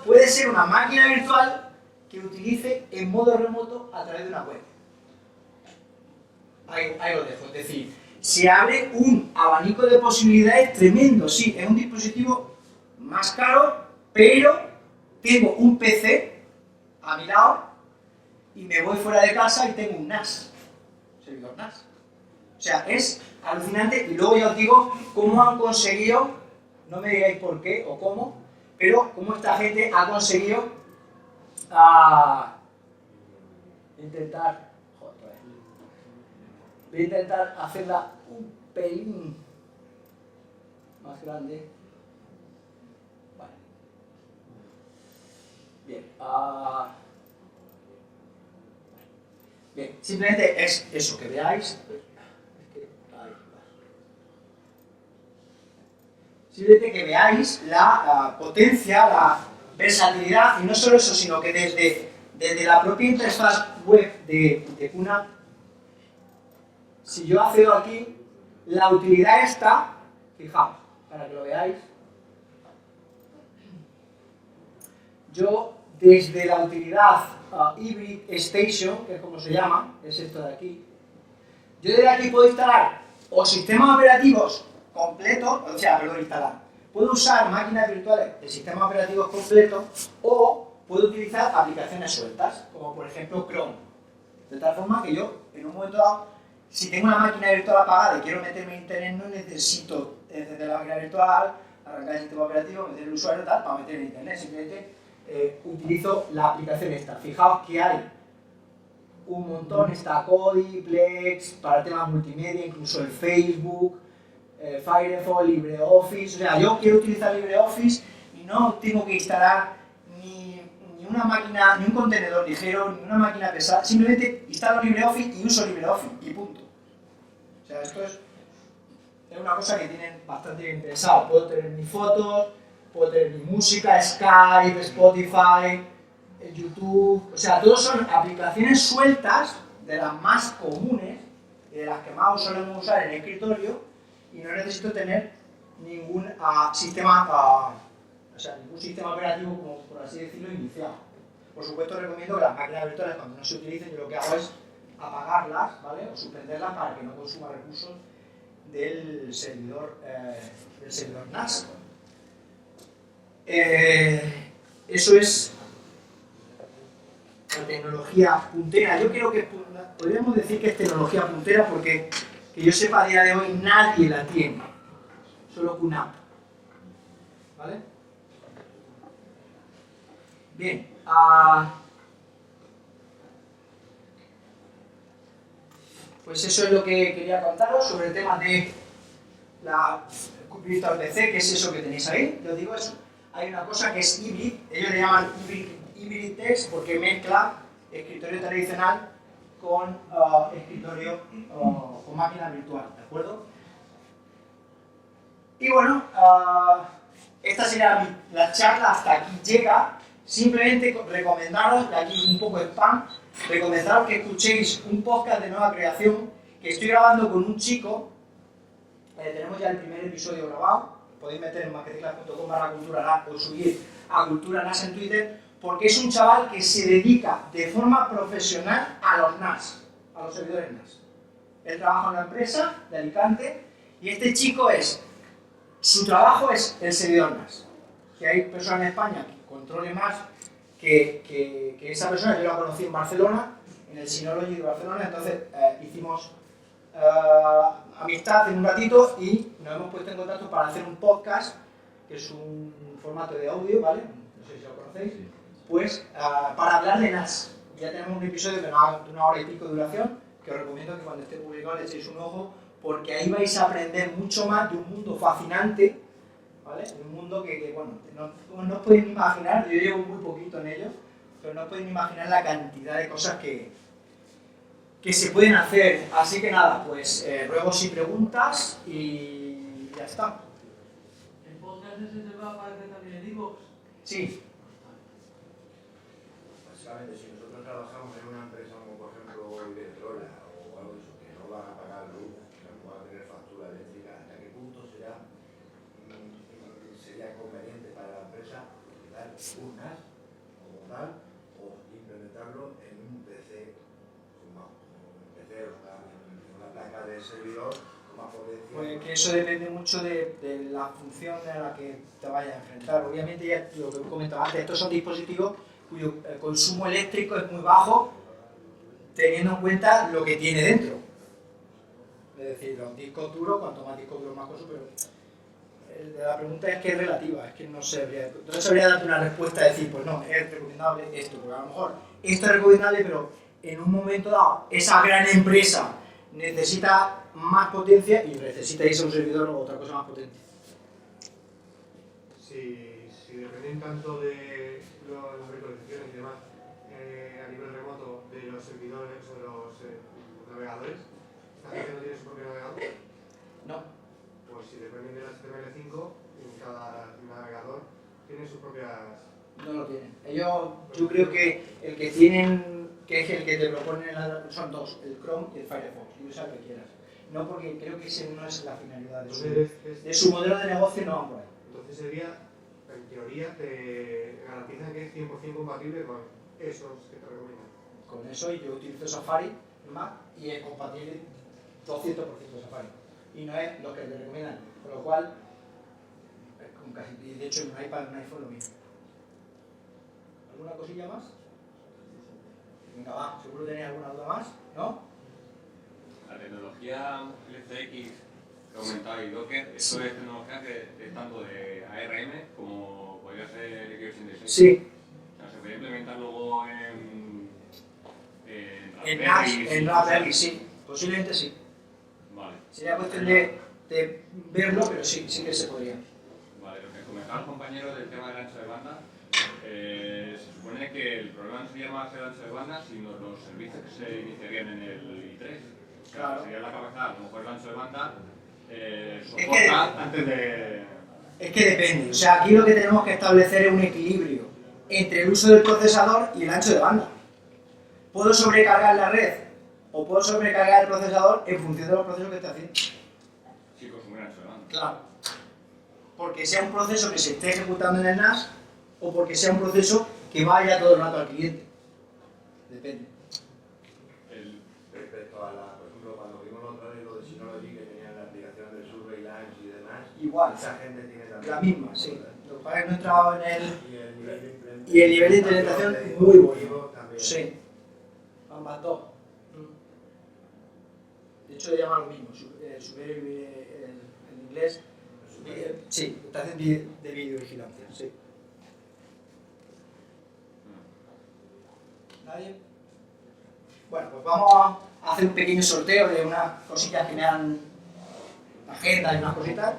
puede ser una máquina virtual que utilice en modo remoto a través de una web. Ahí lo dejo. Es decir, se abre un abanico de posibilidades tremendo. Sí, es un dispositivo más caro, pero tengo un PC a mi lado y me voy fuera de casa y tengo un NAS, un servidor NAS. O sea, es alucinante. Y luego ya os digo cómo han conseguido, no me digáis por qué o cómo, pero cómo esta gente ha conseguido voy a intentar hacerla un pelín más grande. Vale. Bien. Bien, simplemente es eso, que veáis. Simplemente que veáis la potencia, la versatilidad, y no solo eso, sino que desde la propia interfaz web de QNAP, si yo accedo aquí, la utilidad está, fijaos, para que lo veáis, yo desde la utilidad Hybrid Station, que es como se llama, es esto de aquí, yo desde aquí puedo instalar o sistemas operativos completos, o sea, puedo usar máquinas virtuales de sistemas operativos completos o puedo utilizar aplicaciones sueltas, como por ejemplo Chrome. De tal forma que yo, en un momento dado, si tengo una máquina virtual apagada y quiero meterme en internet, no necesito desde la máquina virtual arrancar el sistema operativo, meter el usuario tal, para meter en internet. Simplemente utilizo la aplicación esta. Fijaos que hay un montón, está Kodi, Plex, para temas multimedia, incluso el Facebook, Firefox, LibreOffice. O sea, yo quiero utilizar LibreOffice y no tengo que instalar ni una máquina, ni un contenedor ligero, ni una máquina pesada. Simplemente instalo LibreOffice y uso LibreOffice y punto. O sea, esto es una cosa que tienen bastante bien pensado. Puedo tener mis fotos, puedo tener mi música, Skype, Spotify, YouTube. O sea, todos son aplicaciones sueltas de las más comunes y de las que más solemos usar en el escritorio, y no necesito tener ningún sistema operativo, como por así decirlo, iniciado. Por supuesto, recomiendo que las máquinas virtuales, cuando no se utilicen, yo lo que hago es apagarlas, ¿vale? O suspenderlas para que no consuma recursos del servidor NAS. Eso es la tecnología puntera. Yo creo que podríamos decir que es tecnología puntera porque, que yo sepa, a día de hoy nadie la tiene, solo QNAP. ¿Vale? Bien. Pues eso es lo que quería contaros sobre el tema de la Virtual PC, que es eso que tenéis ahí. Yo digo eso. Hay una cosa que es híbrid, ellos le llaman hybrid text porque mezcla escritorio tradicional con escritorio con máquina virtual, ¿de acuerdo? Y bueno, esta sería la charla, hasta aquí llega. Simplemente recomendaros, de aquí un poco de spam, recomendaros que escuchéis un podcast de nueva creación que estoy grabando con un chico. Tenemos ya el primer episodio grabado, podéis meter en marketingclass.com/culturanas o subir a culturanas en Twitter, porque es un chaval que se dedica de forma profesional a los NAS, a los servidores NAS. Él trabaja en una empresa de Alicante y este chico su trabajo es el servidor NAS. Que hay personas en España que controlen más que esa persona. Yo la conocí en Barcelona, en el Synology de Barcelona, entonces hicimos amistad en un ratito y nos hemos puesto en contacto para hacer un podcast, que es un formato de audio, ¿vale? No sé si lo conocéis. Pues para hablar de NAS. Ya tenemos un episodio de una hora y pico de duración, que os recomiendo que cuando esté publicado le echéis un ojo, porque ahí vais a aprender mucho más de un mundo fascinante, ¿vale? Un mundo que bueno, no os podéis imaginar. Yo llevo muy poquito en ello, pero no os podéis imaginar la cantidad de cosas que se pueden hacer. Así que nada, pues ruego si preguntas y ya está. ¿El podcast ese se va a aparecer también en iVoox? Sí. Básicamente, si nosotros trabajamos en una empresa como por ejemplo Iberdrola o algo de eso, que no van a pagar luz, que no van a tener factura eléctrica, ¿hasta qué punto sería conveniente para la empresa utilizar un NAS como tal o implementarlo en un PC, una placa de servidor con más potencia? Pues que eso depende mucho de la función a la que te vayas a enfrentar. Obviamente, ya lo que he comentado antes, estos son dispositivos cuyo consumo eléctrico es muy bajo, teniendo en cuenta lo que tiene dentro. Es decir, los discos duros, cuanto más discos duros más cosas, pero la pregunta es que es relativa, es que no sabría darte una respuesta de decir, pues no, es recomendable esto, porque a lo mejor esto es recomendable, pero en un momento dado esa gran empresa necesita más potencia y necesita irse a un servidor o otra cosa más potente. Si dependen tanto de las virtualizaciones y demás a nivel remoto de los servidores o de los navegadores, ¿esta gente no tiene su propio navegador? No. Pues si dependen de la HTML5, cada navegador tiene sus propias... No lo tienen. Yo creo que el que tienen, que es el que te proponen, son dos, el Chrome y el Firefox, y usa el que quieras. No, porque creo que ese no es la finalidad de su modelo de negocio, no va por ahí. Entonces sería, en teoría, te garantizan que es 100% compatible con esos que te recomiendan. Con eso, y yo utilizo Safari en Mac y es compatible 200% Safari. Y no es lo que te recomiendan, con lo cual, con casi, de hecho en un iPad, en un iPhone lo mismo. ¿Alguna cosilla más? Venga, va, seguro tenéis alguna duda más, ¿no? La tecnología LCX que comentaba y Docker, eso es tecnología que es tanto de ARM como podría ser x86. Sí. O sea, se puede implementar luego en El NAS, el NAS Berry, sí, posiblemente sí. Vale. Sería cuestión de verlo, pero sí, sí que se podría. Vale, lo que comentaba el compañero del tema del ancho de banda, se supone que el problema no sería más el ancho de banda, sino los servicios que se iniciarían en el i3. Claro. Sería la cabeza, a lo mejor el ancho de banda soporta antes de... Es que depende, o sea, aquí lo que tenemos que establecer es un equilibrio entre el uso del procesador y el ancho de banda. Puedo sobrecargar la red o puedo sobrecargar el procesador en función de los procesos que esté haciendo. Sí, consumir ancho de banda. Claro. Porque sea un proceso que se esté ejecutando en el NAS o porque sea un proceso que vaya todo el rato al cliente. Depende. Respecto a la, por ejemplo, cuando vimos la otra vez lo de Synology, que tenían la aplicación del Surveillance y demás, Igual. esa gente tiene también La misma, sí. Lo que pasa es que no he entrado en el... y el nivel de Y el nivel de implementación muy bueno. también. Sí. Ambas dos. De hecho, le llaman lo mismo. En inglés. Sí, estación de videovigilancia. Sí. ¿Nadie? Bueno, pues vamos a hacer un pequeño sorteo de unas cosillas que me han... agendas y unas cositas.